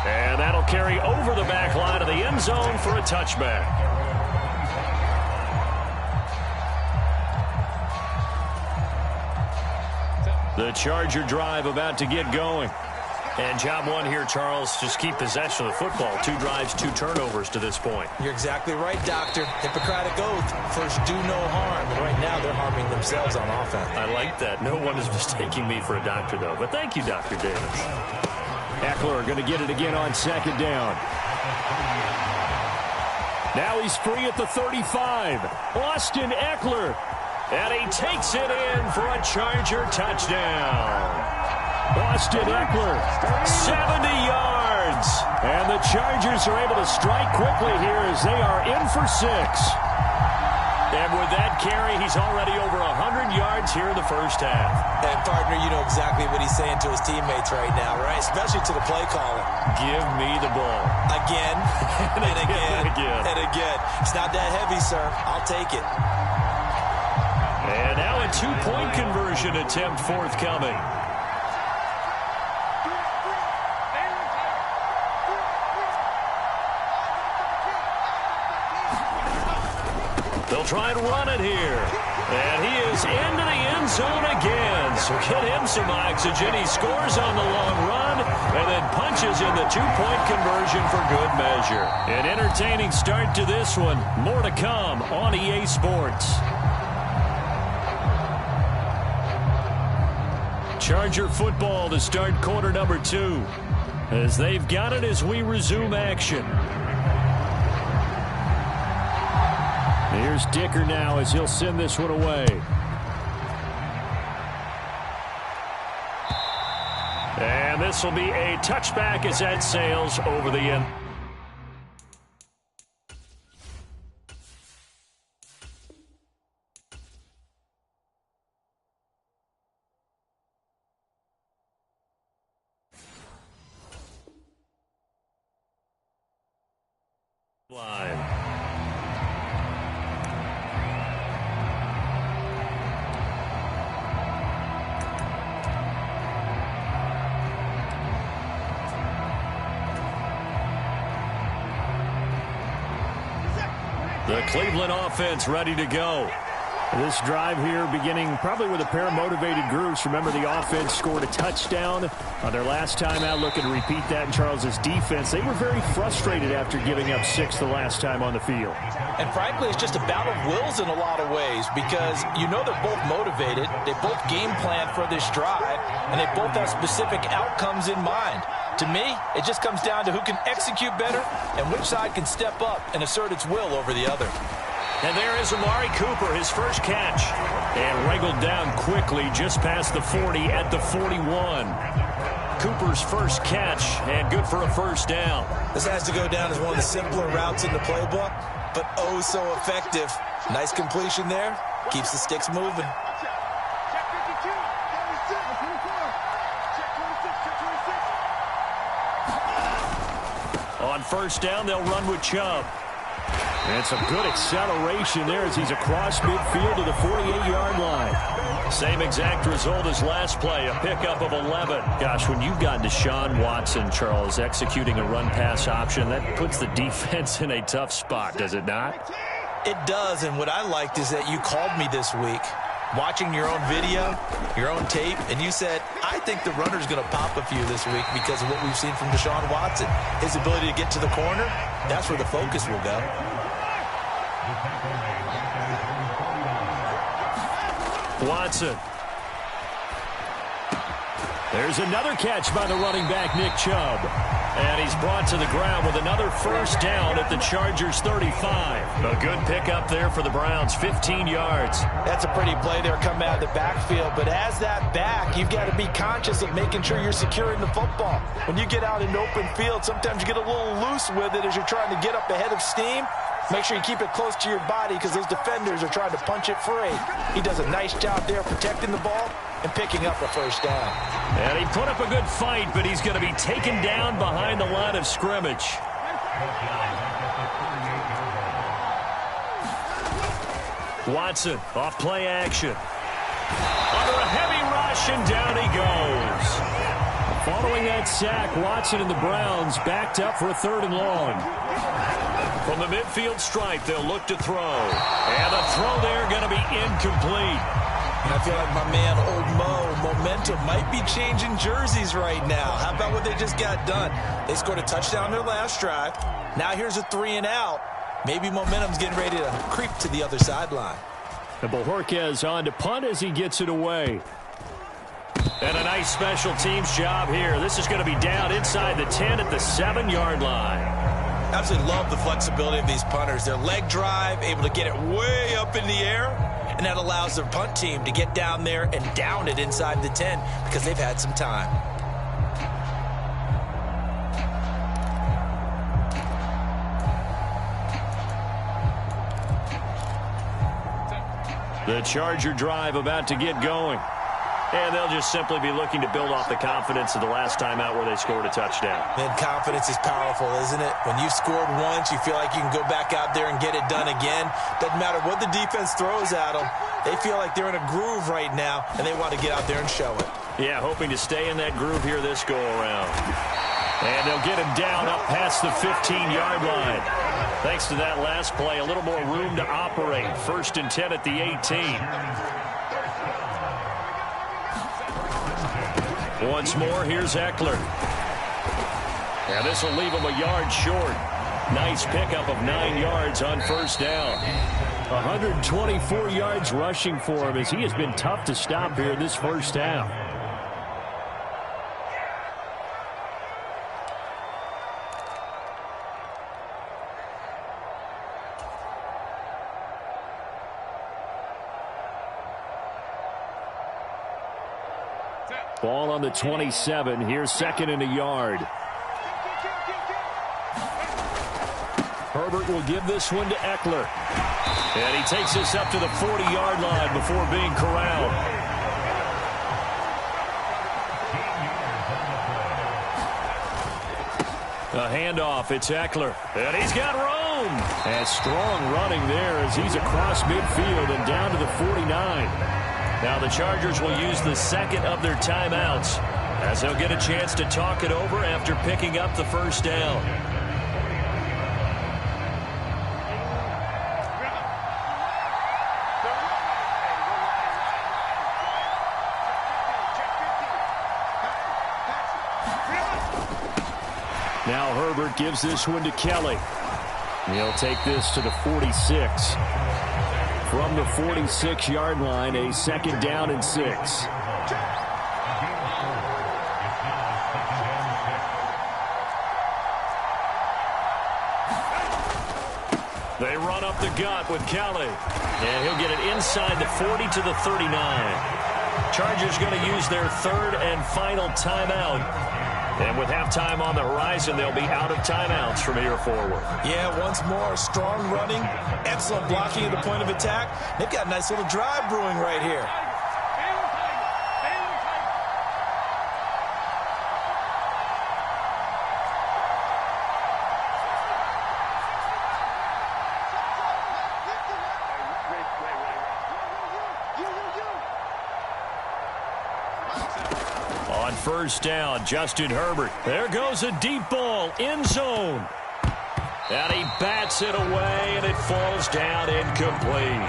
And that'll carry over the back line of the end zone for a touchback. The Charger drive about to get going. And job one here, Charles, just keep possession of the football. 2 drives, 2 turnovers to this point. You're exactly right, Doctor. Hippocratic oath. First, do no harm. And right now, they're harming themselves on offense. I like that. No one is mistaking me for a doctor, though. But thank you, Dr. Davis. Eckler going to get it again on 2nd down. Now he's free at the 35. Austin Eckler. And he takes it in for a Charger touchdown. Austin Eckler, 70 yards. And the Chargers are able to strike quickly here as they are in for 6. And with that carry, he's already over 100 yards here in the first half. And, partner, you know exactly what he's saying to his teammates right now, right? Especially to the play caller. Give me the ball. Again, and again, and again. It's not that heavy, sir. I'll take it. And now a 2-point conversion attempt forthcoming. They'll try and run it here. And he is into the end zone again. So get him some oxygen. He scores on the long run and then punches in the 2-point conversion for good measure. An entertaining start to this one. More to come on EA Sports. Charger football to start quarter number 2. As they've got it as we resume action. Here's Dicker now as he'll send this one away. And this will be a touchback as that sails over the end. Line. The Cleveland offense ready to go. This drive here beginning probably with a pair of motivated groups. Remember, the offense scored a touchdown on their last time out. Looking to repeat that in Charles's defense. They were very frustrated after giving up 6 the last time on the field. And frankly, it's just a battle of wills in a lot of ways because you know they're both motivated. They both game plan for this drive, and they both have specific outcomes in mind. To me, it just comes down to who can execute better and which side can step up and assert its will over the other. And there is Amari Cooper, his first catch. And wriggled down quickly just past the 40 at the 41. Cooper's first catch and good for a first down. This has to go down as one of the simpler routes in the playbook, but oh so effective. Nice completion there. Keeps the sticks moving. On first down, they'll run with Chubb. And some good acceleration there as he's across midfield to the 48-yard line. Same exact result as last play, a pickup of 11. Gosh, when you've got Deshaun Watson, Charles, executing a run-pass option, that puts the defense in a tough spot, does it not? It does, and what I liked is that you called me this week, watching your own video, your own tape, and you said, I think the runner's going to pop a few this week because of what we've seen from Deshaun Watson. His ability to get to the corner, that's where the focus will go. Watson. There's another catch by the running back, Nick Chubb. And he's brought to the ground with another first down at the Chargers' 35. A good pickup there for the Browns, 15 yards. That's a pretty play there coming out of the backfield. But as that back, you've got to be conscious of making sure you're securing the football. When you get out in open field, sometimes you get a little loose with it as you're trying to get up ahead of steam. Make sure you keep it close to your body because those defenders are trying to punch it free. He does a nice job there protecting the ball and picking up a first down. And he put up a good fight, but he's going to be taken down behind the line of scrimmage. Watson off play action. Under a heavy rush, and down he goes. Following that sack, Watson and the Browns backed up for a 3rd and long. From the midfield stripe, they'll look to throw. And the throw there going to be incomplete. And I feel like my man, Old Mo, momentum might be changing jerseys right now. How about what they just got done? They scored a touchdown their last drive. Now here's a 3 and out. Maybe momentum's getting ready to creep to the other sideline. And Bojorquez on to punt as he gets it away. And a nice special teams job here. This is going to be down inside the 10 at the 7-yard line. Absolutely love the flexibility of these punters. Their leg drive, able to get it way up in the air, and that allows their punt team to get down there and down it inside the 10 because they've had some time. The Charger drive about to get going. And they'll just simply be looking to build off the confidence of the last time out where they scored a touchdown. And confidence is powerful, isn't it? When you've scored once, you feel like you can go back out there and get it done again. Doesn't matter what the defense throws at them. They feel like they're in a groove right now, and they want to get out there and show it. Yeah, hoping to stay in that groove here this go-around. And they'll get him down up past the 15-yard line. Thanks to that last play, a little more room to operate. 1st and 10 at the 18. Once more, here's Eckler. Now this will leave him a yard short. Nice pickup of 9 yards on 1st down. 124 yards rushing for him as he has been tough to stop here this first half. Ball on the 27. Here's 2nd and a yard. Herbert will give this one to Eckler. And he takes this up to the 40-yard line before being corralled. A handoff. It's Eckler. And he's got room. And strong running there as he's across midfield and down to the 49. Now the Chargers will use the 2nd of their timeouts as they'll get a chance to talk it over after picking up the 1st down. Now Herbert gives this one to Kelly. He'll take this to the 46. From the 46-yard line, a 2nd down and 6. They run up the gut with Kelly. And he'll get it inside the 40 to the 39. Chargers going to use their 3rd and final timeout. And with halftime on the horizon, they'll be out of timeouts from here forward. Yeah, once more, strong running, excellent blocking at the point of attack. They've got a nice little drive brewing right here. On 1st down, Justin Herbert. There goes a deep ball, end zone. And he bats it away, and it falls down incomplete.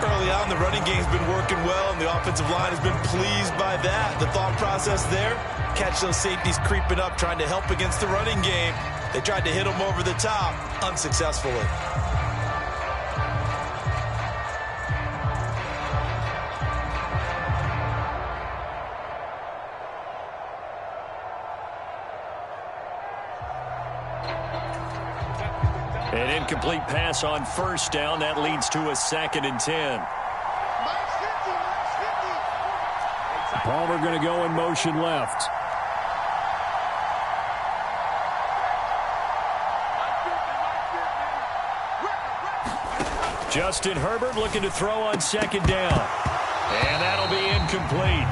Early on, the running game's been working well, and the offensive line has been pleased by that. The thought process there, catch those safeties creeping up, trying to help against the running game. They tried to hit them over the top, unsuccessfully. An incomplete pass on 1st down. That leads to a 2nd and 10. Palmer going to go in motion left. Justin Herbert looking to throw on 2nd down. And that'll be incomplete.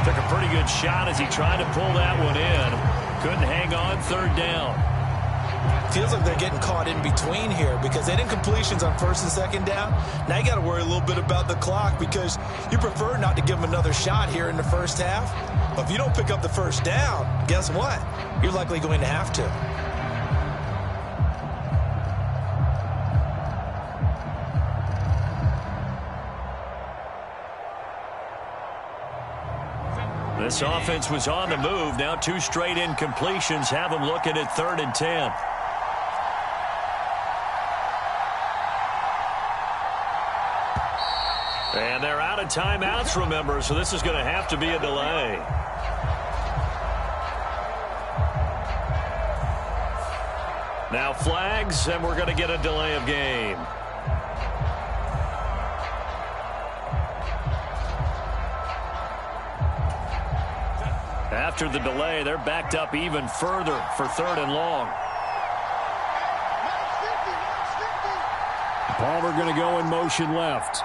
Took a pretty good shot as he tried to pull that one in. Couldn't hang on 3rd down. Feels like they're getting caught in between here because they didn't completions on 1st and 2nd down. Now you got to worry a little bit about the clock because you prefer not to give them another shot here in the 1st half. But if you don't pick up the 1st down, guess what? You're likely going to have to. This offense was on the move. Now 2 straight incompletions have them looking at 3rd and 10. And they're out of timeouts, remember, so this is going to have to be a delay. Now flags, and we're going to get a delay of game. After the delay, they're backed up even further for 3rd and long. Palmer going to go in motion left.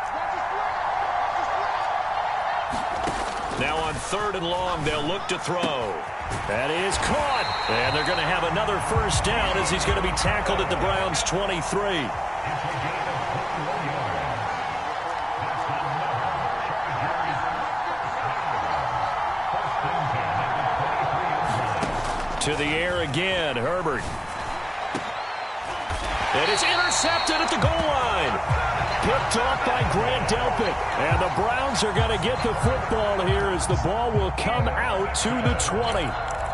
Now on 3rd and long, they'll look to throw. That is caught. And they're going to have another first down as he's going to be tackled at the Browns' 23. To the air again, Herbert. It is intercepted at the goal line. Picked off by Grant Delpit. And the Browns are going to get the football here as the ball will come out to the 20.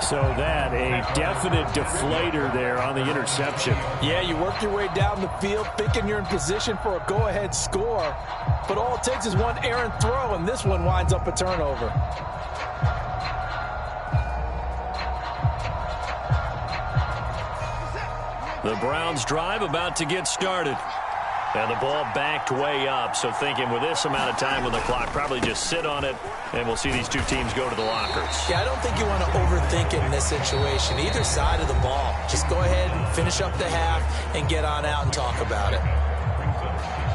So that, a definite deflator there on the interception. Yeah, you work your way down the field thinking you're in position for a go-ahead score. But all it takes is one errant throw, and this one winds up a turnover. The Browns drive about to get started. And the ball backed way up, so thinking with this amount of time on the clock, probably just sit on it, and we'll see these 2 teams go to the lockers. Yeah, I don't think you want to overthink it in this situation. Either side of the ball. Just go ahead and finish up the half and get on out and talk about it.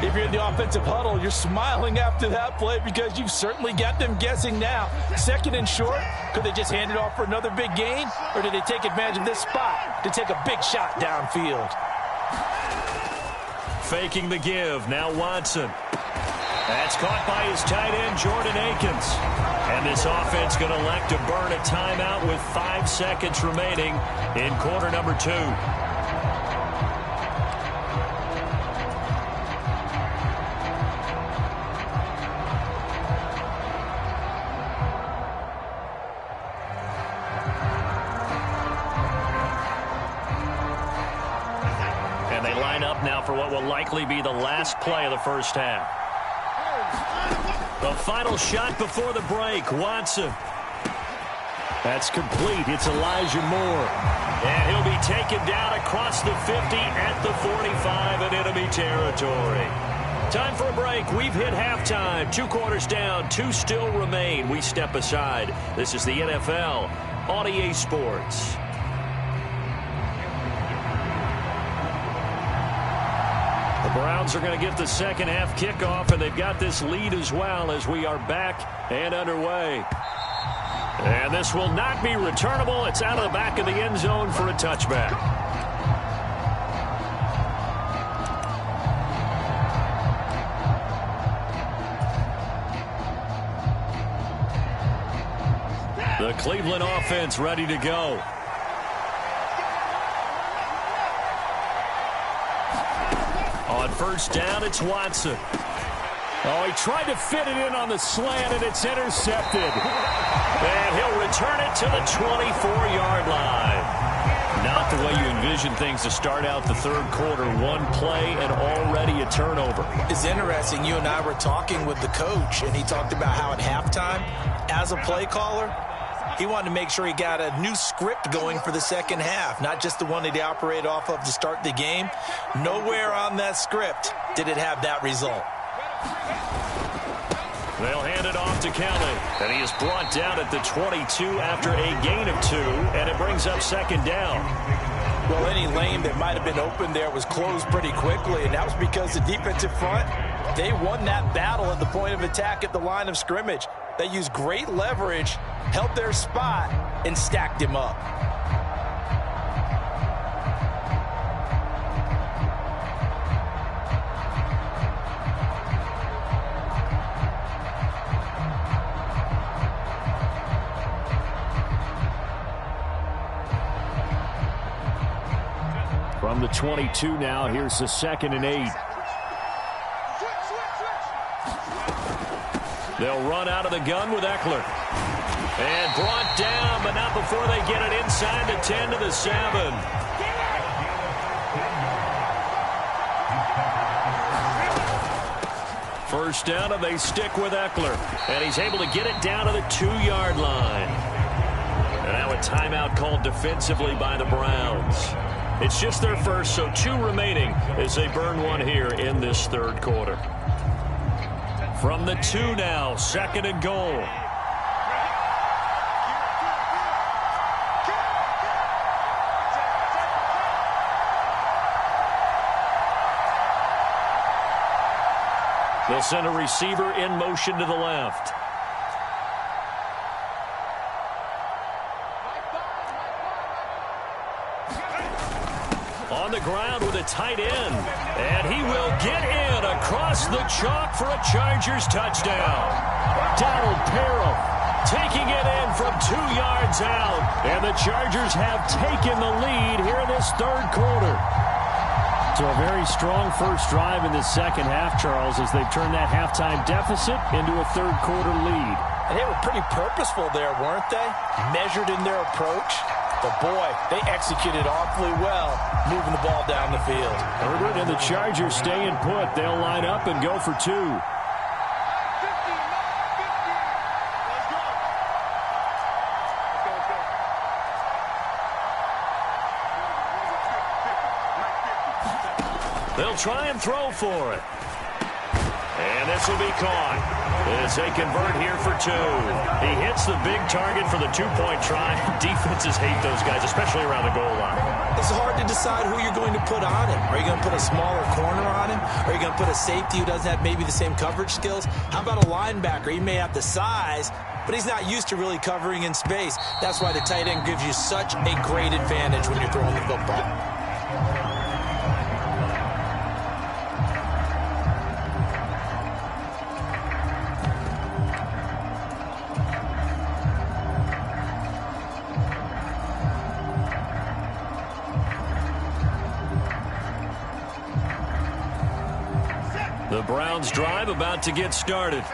If you're in the offensive huddle, you're smiling after that play because you've certainly got them guessing now. 2nd and short, could they just hand it off for another big gain? Or did they take advantage of this spot to take a big shot downfield? Faking the give. Now Watson. That's caught by his tight end, Jordan Akins. And this offense going to elect to burn a timeout with 5 seconds remaining in quarter number 2. Now for what will likely be the last play of the first half. The final shot before the break, Watson. That's complete. It's Elijah Moore. And he'll be taken down across the 50 at the 45 in enemy territory. Time for a break. We've hit halftime. 2 quarters down, 2 still remain. We step aside. This is the NFL on EA Sports. The Browns are going to get the second half kickoff, and they've got this lead as well as we are back and underway. And this will not be returnable. It's out of the back of the end zone for a touchback. The Cleveland offense ready to go. On first down, it's Watson. Oh, he tried to fit it in on the slant, and it's intercepted. And he'll return it to the 24-yard line. Not the way you envision things to start out the 3rd quarter. 1 play and already a turnover. It's interesting. You and I were talking with the coach, and he talked about how at halftime, as a play caller, he wanted to make sure he got a new script going for the second half, not just the one that he operated off of to start the game. Nowhere on that script did it have that result. They'll hand it off to Kelly, and he is brought down at the 22 after a gain of 2, and it brings up 2nd down. Well, any lane that might have been open there was closed pretty quickly, and that was because the defensive front, they won that battle at the point of attack at the line of scrimmage. They used great leverage, held their spot, and stacked him up. From the 22 now, here's the 2nd and 8. They'll run out of the gun with Eckler. And brought down, but not before they get it inside the 10 to the 7. First down, and they stick with Eckler. And he's able to get it down to the 2-yard line. And now a timeout called defensively by the Browns. It's just their first, so 2 remaining as they burn one here in this third quarter. From the 2 now, 2nd and goal. They'll send a receiver in motion to the left. On the ground with a tight end. And he will get in across the chalk for a Chargers touchdown. Donald Parham taking it in from 2 yards out. And the Chargers have taken the lead here in this third quarter. So a very strong first drive in the second half, Charles, as they've turned that halftime deficit into a third quarter lead. And they were pretty purposeful there, weren't they? Measured in their approach. But, boy, they executed awfully well, moving the ball down the field. Herbert and the Chargers staying put. They'll line up and go for 2. They'll try and throw for it. And this will be caught as they convert here for 2. He hits the big target for the 2-point try. Defenses hate those guys, especially around the goal line. It's hard to decide who you're going to put on him. Are you going to put a smaller corner on him? Are you going to put a safety who doesn't have maybe the same coverage skills? How about a linebacker? He may have the size, but he's not used to really covering in space. That's why the tight end gives you such a great advantage when you're throwing the football. The Browns drive about to get started.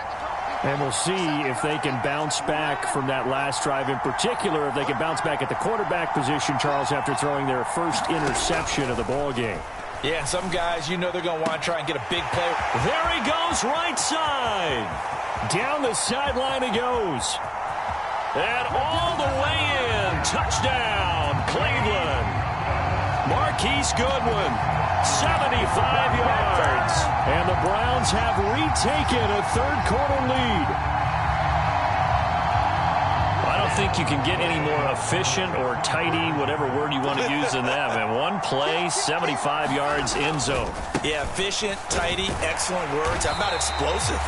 And we'll see if they can bounce back from that last drive, in particular if they can bounce back at the quarterback position, Charles, after throwing their first interception of the ball game. Yeah, some guys, you know they're going to want to try and get a big play. There he goes, right side. Down the sideline he goes. And all the way in. Touchdown, Cleveland. Marquise Goodwin, 75 yards. And the Browns have retaken a third quarter lead. I don't think you can get any more efficient or tidy, whatever word you want to use than that. And one play, 75 yards, end zone. Yeah, efficient, tidy, excellent words. How about explosive?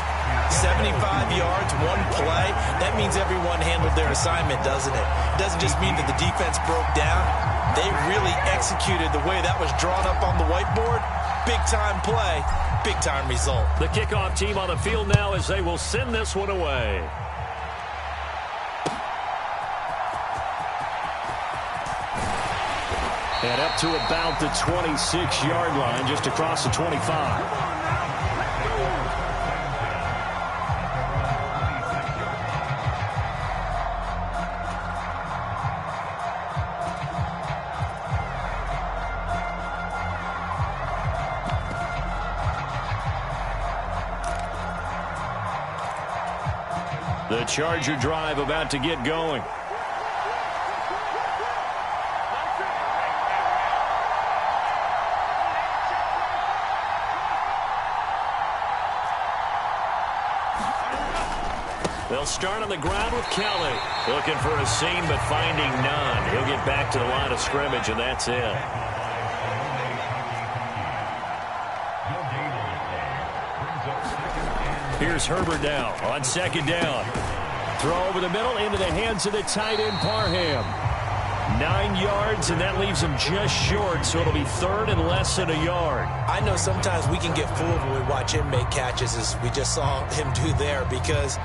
75 yards, one play. That means everyone handled their assignment, doesn't it? It doesn't just mean that the defense broke down. They really executed the way that was drawn up on the whiteboard. Big-time play, big-time result. The kickoff team on the field now as they will send this one away. And up to about the 26-yard line, just across the 25. The Charger drive about to get going. They'll start on the ground with Kelly. Looking for a seam, but finding none. He'll get back to the line of scrimmage, and that's it. Here's Herbert now on second down. Throw over the middle into the hands of the tight end, Parham. 9 yards, and that leaves him just short, so it'll be third and less than a yard. I know sometimes we can get fooled when we watch him make catches, as we just saw him do there, because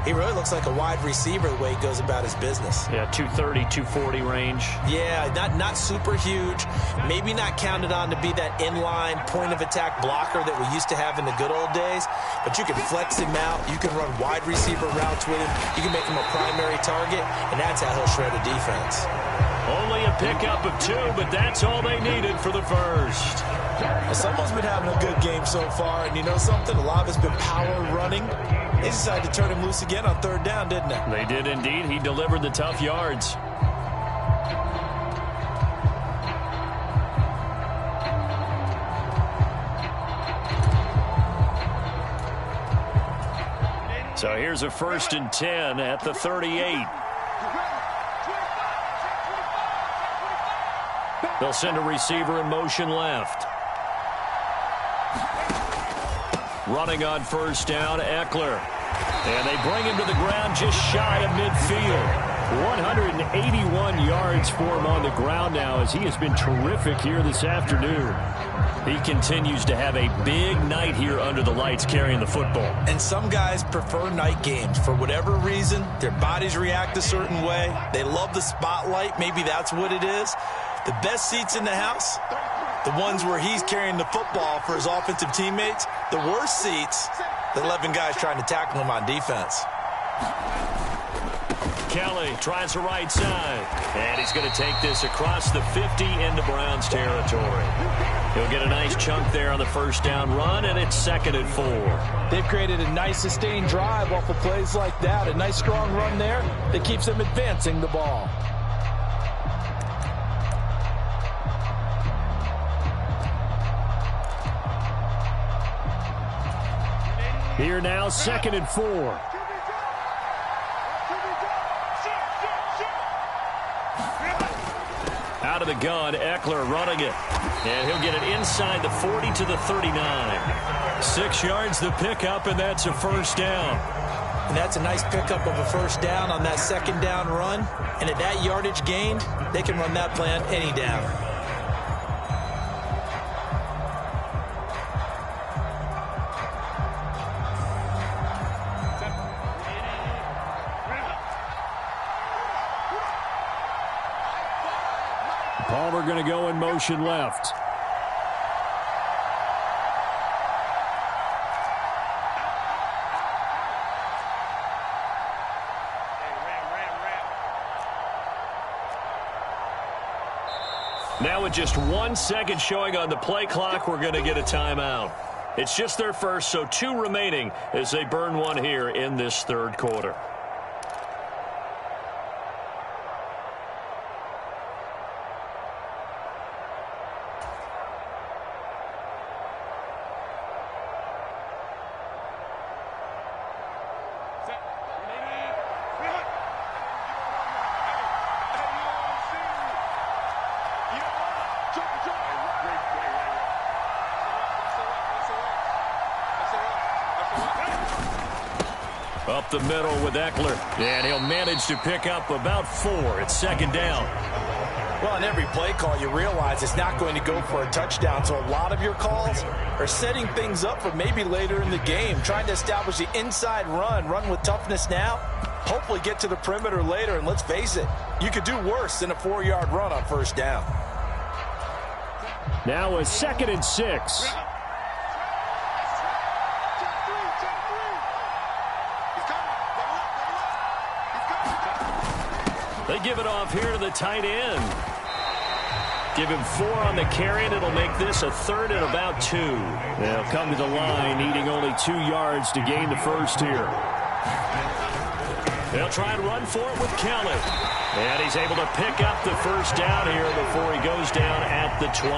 he really looks like a wide receiver the way he goes about his business. Yeah, 230, 240 range. Yeah, not super huge. Maybe not counted on to be that inline point-of-attack blocker that we used to have in the good old days. but you can flex him out. You can run wide receiver routes with him. You can make him a primary target, and that's how he'll shred a defense. Only a pickup of 2, but that's all they needed for the first. Someone's been having a good game so far, and you know something? A lot of it's been power running. They decided to turn him loose again on 3rd down, didn't they? They did indeed. He delivered the tough yards. So here's a 1st and 10 at the 38. They'll send a receiver in motion left. Running on 1st down, Eckler. And they bring him to the ground just shy of midfield. 181 yards for him on the ground now as he has been terrific here this afternoon. He continues to have a big night here under the lights carrying the football. And some guys prefer night games. For whatever reason, their bodies react a certain way. They love the spotlight. Maybe that's what it is. The best seats in the house, the ones where he's carrying the football for his offensive teammates. The worst seats, the 11 guys trying to tackle him on defense. Kelly tries the right side. And he's going to take this across the 50 into Browns territory. He'll get a nice chunk there on the 1st down run, and it's 2nd and 4. They've created a nice sustained drive off of plays like that. A nice strong run there that keeps them advancing the ball. Here now, 2nd and 4. Out of the gun, Eckler running it. And he'll get it inside the 40 to the 39. 6 yards the pickup, and that's a 1st down. And that's a nice pickup of a 1st down on that 2nd down run. And at that yardage gained, they can run that play on any down. Palmer going to go in motion left. Now with just 1 second showing on the play clock, we're going to get a timeout. It's just their first, so 2 remaining as they burn 1 here in this 3rd quarter. Up the middle with Eckler. And he'll manage to pick up about 4. It's 2nd down. Well, in every play call, you realize it's not going to go for a touchdown. So a lot of your calls are setting things up for maybe later in the game, trying to establish the inside run with toughness now, hopefully get to the perimeter later. And let's face it, you could do worse than a 4-yard run on 1st down. Now a 2nd and 6. They give it off here to the tight end. Give him 4 on the carry, and it'll make this a 3rd and about 2. They'll come to the line, needing only 2 yards to gain the first here. They'll try and run for it with Kelly. And he's able to pick up the 1st down here before he goes down at the 26.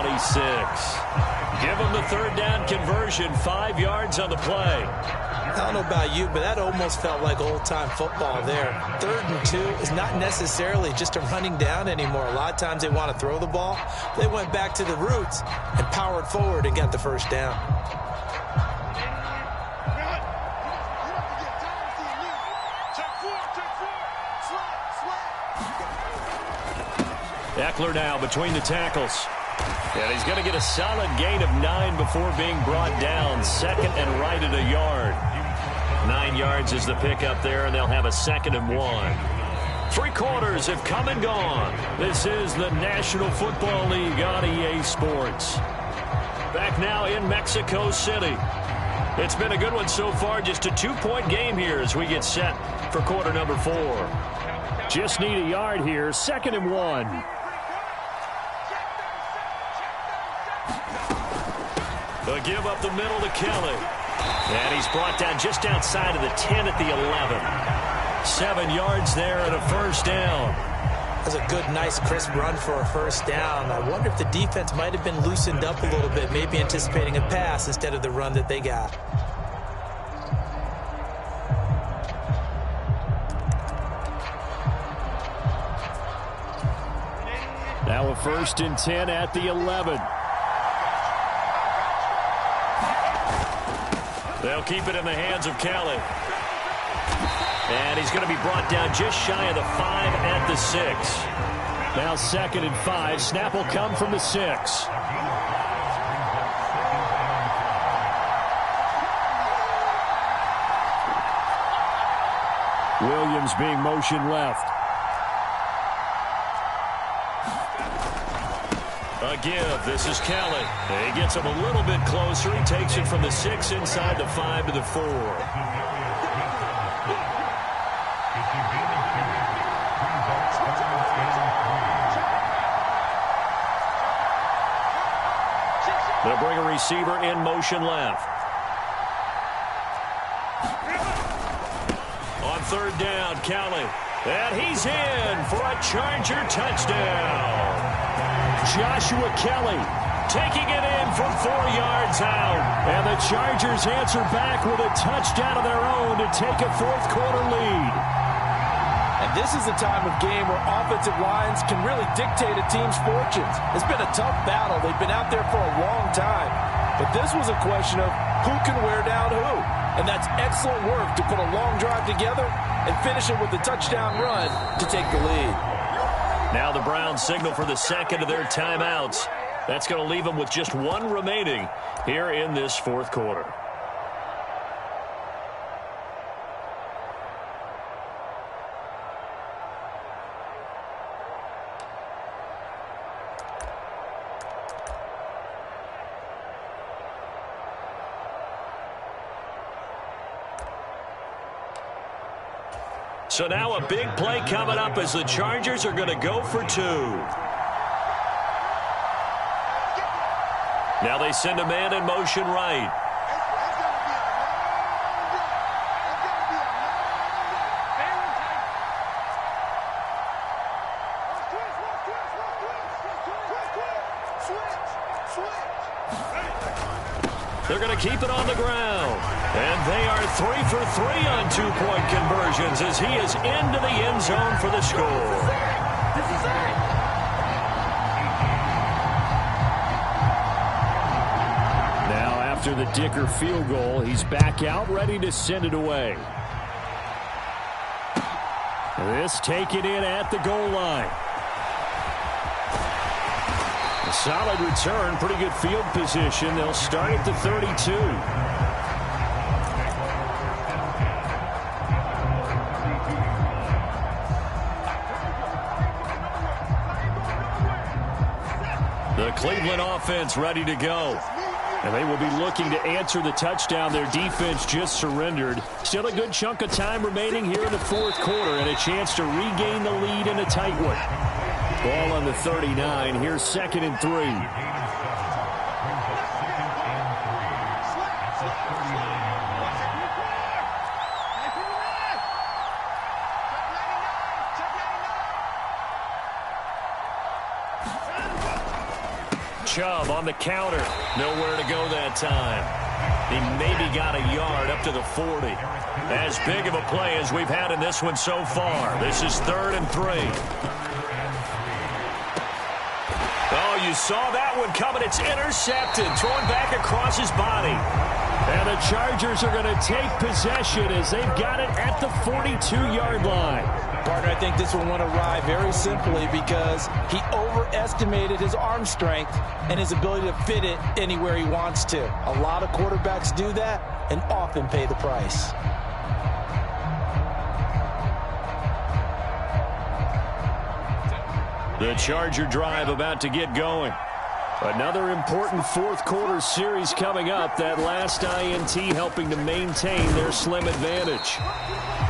Give him the 3rd down conversion, 5 yards on the play. I don't know about you, but that almost felt like old-time football there. 3rd and 2 is not necessarily just a running down anymore. A lot of times they want to throw the ball. They went back to the roots and powered forward and got the 1st down. Eckler now between the tackles. And he's going to get a solid gain of 9 before being brought down. 2nd and right at a yard. 9 yards is the pickup there, and they'll have a 2nd and 1. 3 quarters have come and gone. This is the National Football League on EA Sports. Back now in Mexico City. It's been a good one so far. Just a 2-point game here as we get set for quarter number 4. Just need a yard here. 2nd and 1. A give up the middle to Kelly. And he's brought down just outside of the 10 at the 11. 7 yards there and a first down. That's a good, nice, crisp run for a first down. I wonder if the defense might have been loosened up a little bit, maybe anticipating a pass instead of the run that they got. Now a 1st and 10 at the 11. They'll keep it in the hands of Kelly. And he's going to be brought down just shy of the 5 at the 6. Now 2nd and 5. Snap will come from the 6. Williams being motion left. A give. This is Kelly. He gets him a little bit closer. He takes it from the 6 inside the 5 to the 4. They'll bring a receiver in motion left. On 3rd down, Kelly. And he's in for a Charger touchdown. Joshua Kelly taking it in from 4 yards out. And the Chargers answer back with a touchdown of their own to take a 4th quarter lead. And this is a time of game where offensive lines can really dictate a team's fortunes. It's been a tough battle. They've been out there for a long time. But this was a question of who can wear down who. And that's excellent work to put a long drive together and finish it with a touchdown run to take the lead. Now the Browns signal for the 2nd of their timeouts. That's going to leave them with just 1 remaining here in this 4th quarter. So now a big play coming up as the Chargers are going to go for 2. Now they send a man in motion right. They're going to keep it on the ground. And they are 3 for 3 on 2-point conversions as he is into the end zone for the score. Now after the Dicker field goal, he's back out ready to send it away. This taken in at the goal line. A solid return, pretty good field position. They'll start at the 32. The Cleveland offense ready to go. And they will be looking to answer the touchdown their defense just surrendered. Still a good chunk of time remaining here in the 4th quarter and a chance to regain the lead in a tight one. Ball on the 39. Here's 2nd and 3. Chubb on the counter. Nowhere to go that time. He maybe got a yard up to the 40. As big of a play as we've had in this one so far. This is 3rd and 3. Oh, you saw that one coming. It's intercepted. Thrown back across his body. And the Chargers are going to take possession as they've got it at the 42-yard line. Partner, I think this will want to ride very simply because he overestimated his arm strength and his ability to fit it anywhere he wants to. A lot of quarterbacks do that and often pay the price. The Charger drive about to get going. Another important fourth quarter series coming up. That last INT helping to maintain their slim advantage.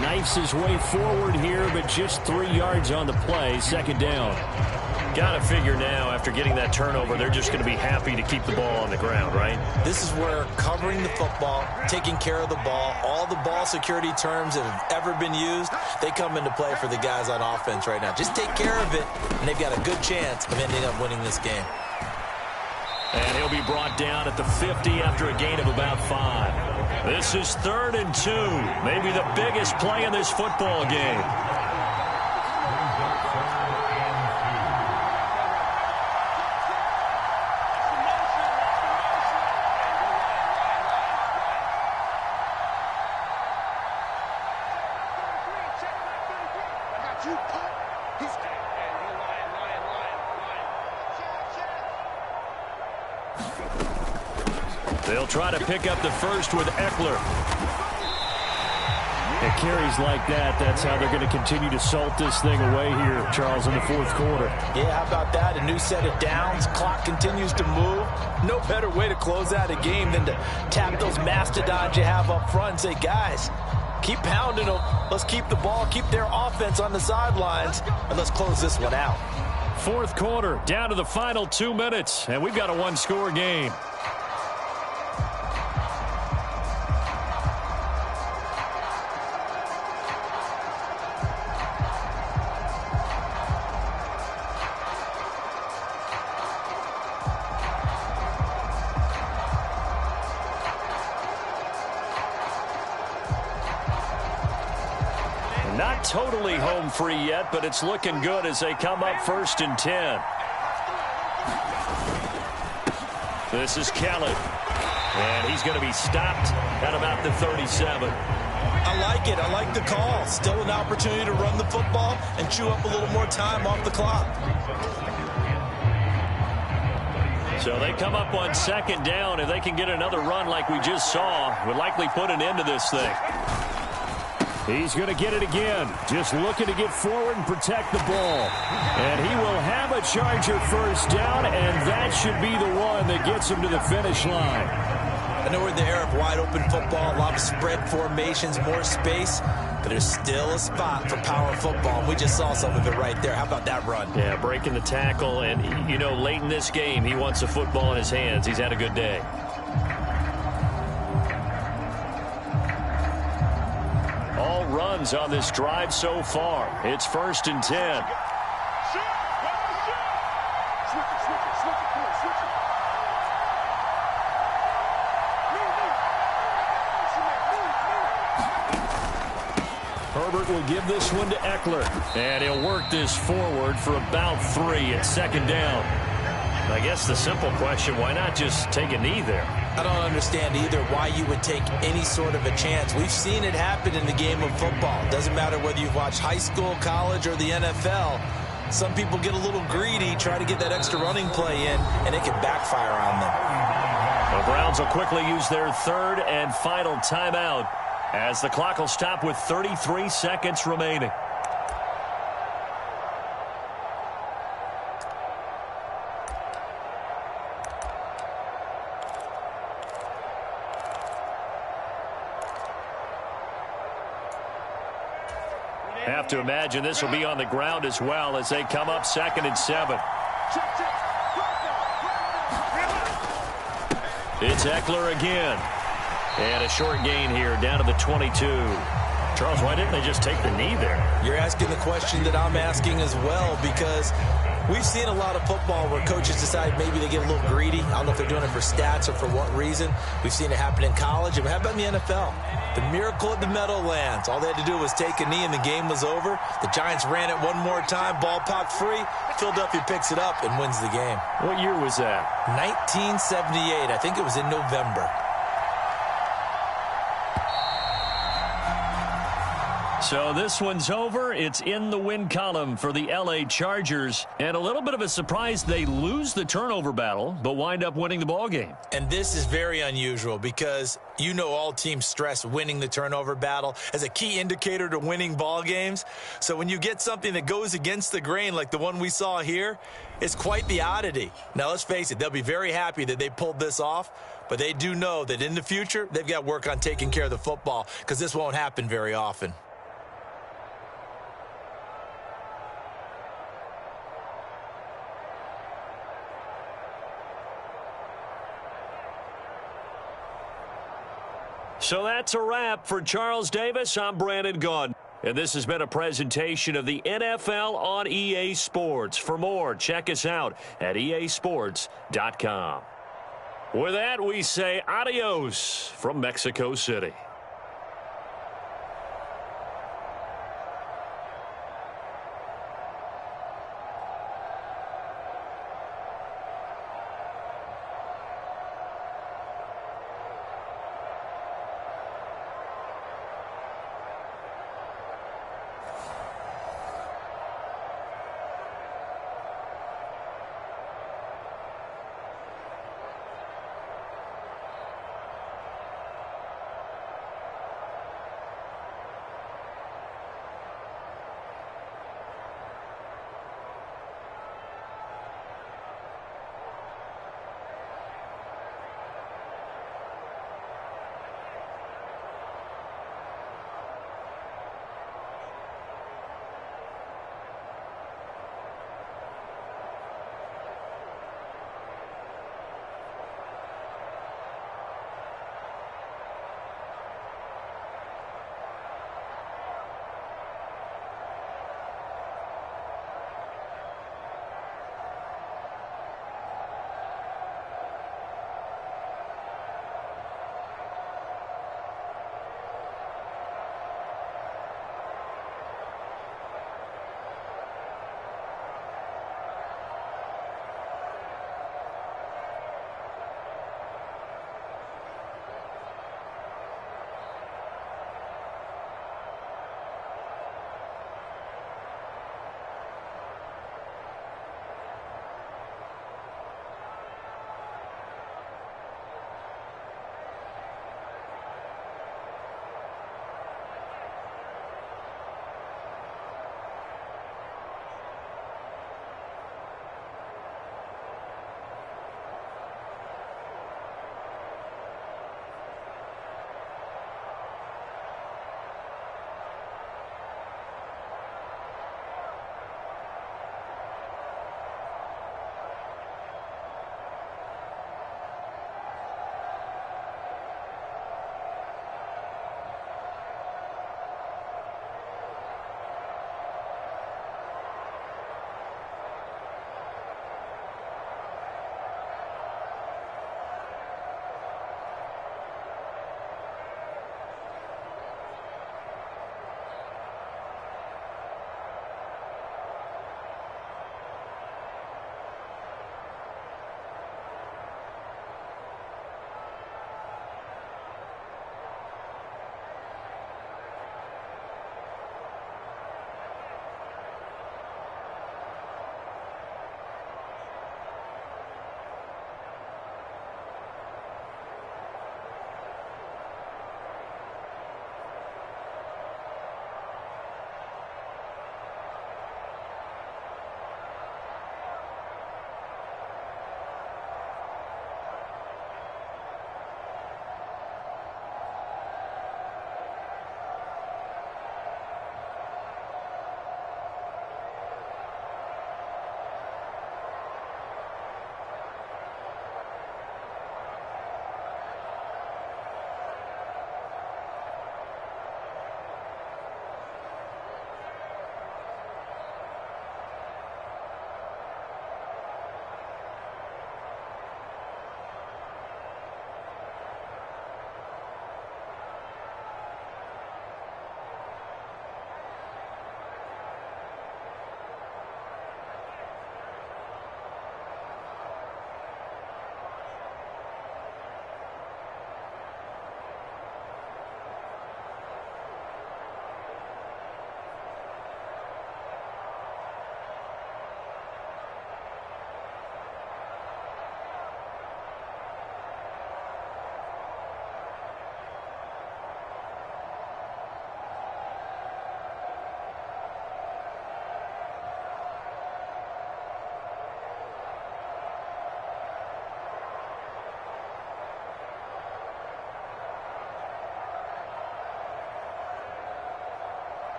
Knifes his way forward here, but just 3 yards on the play. Second down. Got to figure now, after getting that turnover, they're just going to be happy to keep the ball on the ground, right? This is where covering the football, taking care of the ball, all the ball security terms that have ever been used, they come into play for the guys on offense right now. Just take care of it, and they've got a good chance of ending up winning this game. And he'll be brought down at the 50 after a gain of about 5. This is 3rd and 2. Maybe the biggest play in this football game. They'll try to pick up the first with Eckler. At carries like that, that's how they're going to continue to salt this thing away here, Charles, in the fourth quarter. Yeah, how about that? A new set of downs. Clock continues to move. No better way to close out a game than to tap those mastodons you have up front and say, guys, keep pounding them. Let's keep the ball, keep their offense on the sidelines, and let's close this one out. Fourth quarter, down to the final 2 minutes, and we've got a one-score game. Not totally home free yet, but it's looking good as they come up 1st and 10. This is Kelly. And he's going to be stopped at about the 37. I like it. I like the call. Still an opportunity to run the football and chew up a little more time off the clock. So they come up on 2nd down. If they can get another run like we just saw, would likely put an end to this thing. He's going to get it again. Just looking to get forward and protect the ball. And he will have a Charger first down, and that should be the one that gets him to the finish line. I know we're in the era of wide-open football, a lot of spread formations, more space, but there's still a spot for power football, and we just saw some of it right there. How about that run? Yeah, breaking the tackle, and, you know, late in this game, he wants the football in his hands. He's had a good day. All runs on this drive so far. It's 1st and 10. Herbert will give this one to Eckler. And he'll work this forward for about 3 at 2nd down. I guess the simple question, why not just take a knee there? I don't understand either why you would take any sort of a chance. We've seen it happen in the game of football. It doesn't matter whether you've watched high school, college, or the NFL. Some people get a little greedy, try to get that extra running play in, and it can backfire on them. The Browns will quickly use their 3rd and final timeout as the clock will stop with 33 seconds remaining. Have to imagine this will be on the ground as well as they come up 2nd and 7. It's Eckler again. And a short gain here down to the 22. Charles, why didn't they just take the knee there? You're asking the question that I'm asking as well, because we've seen a lot of football where coaches decide maybe they get a little greedy. I don't know if they're doing it for stats or for what reason. We've seen it happen in college. And how about in the NFL? The miracle at the Meadowlands. All they had to do was take a knee and the game was over. The Giants ran it one more time. Ball popped free. Philadelphia picks it up and wins the game. What year was that? 1978. I think it was in November. So this one's over. It's in the win column for the L.A. Chargers. And a little bit of a surprise, they lose the turnover battle, but wind up winning the ball game. And this is very unusual because you know all teams stress winning the turnover battle as a key indicator to winning ball games. So when you get something that goes against the grain like the one we saw here, it's quite the oddity. Now, let's face it, they'll be very happy that they pulled this off, but they do know that in the future, they've got to work on taking care of the football because this won't happen very often. So that's a wrap for Charles Davis. I'm Brandon Gaudin. And this has been a presentation of the NFL on EA Sports. For more, check us out at easports.com. With that, we say adios from Mexico City.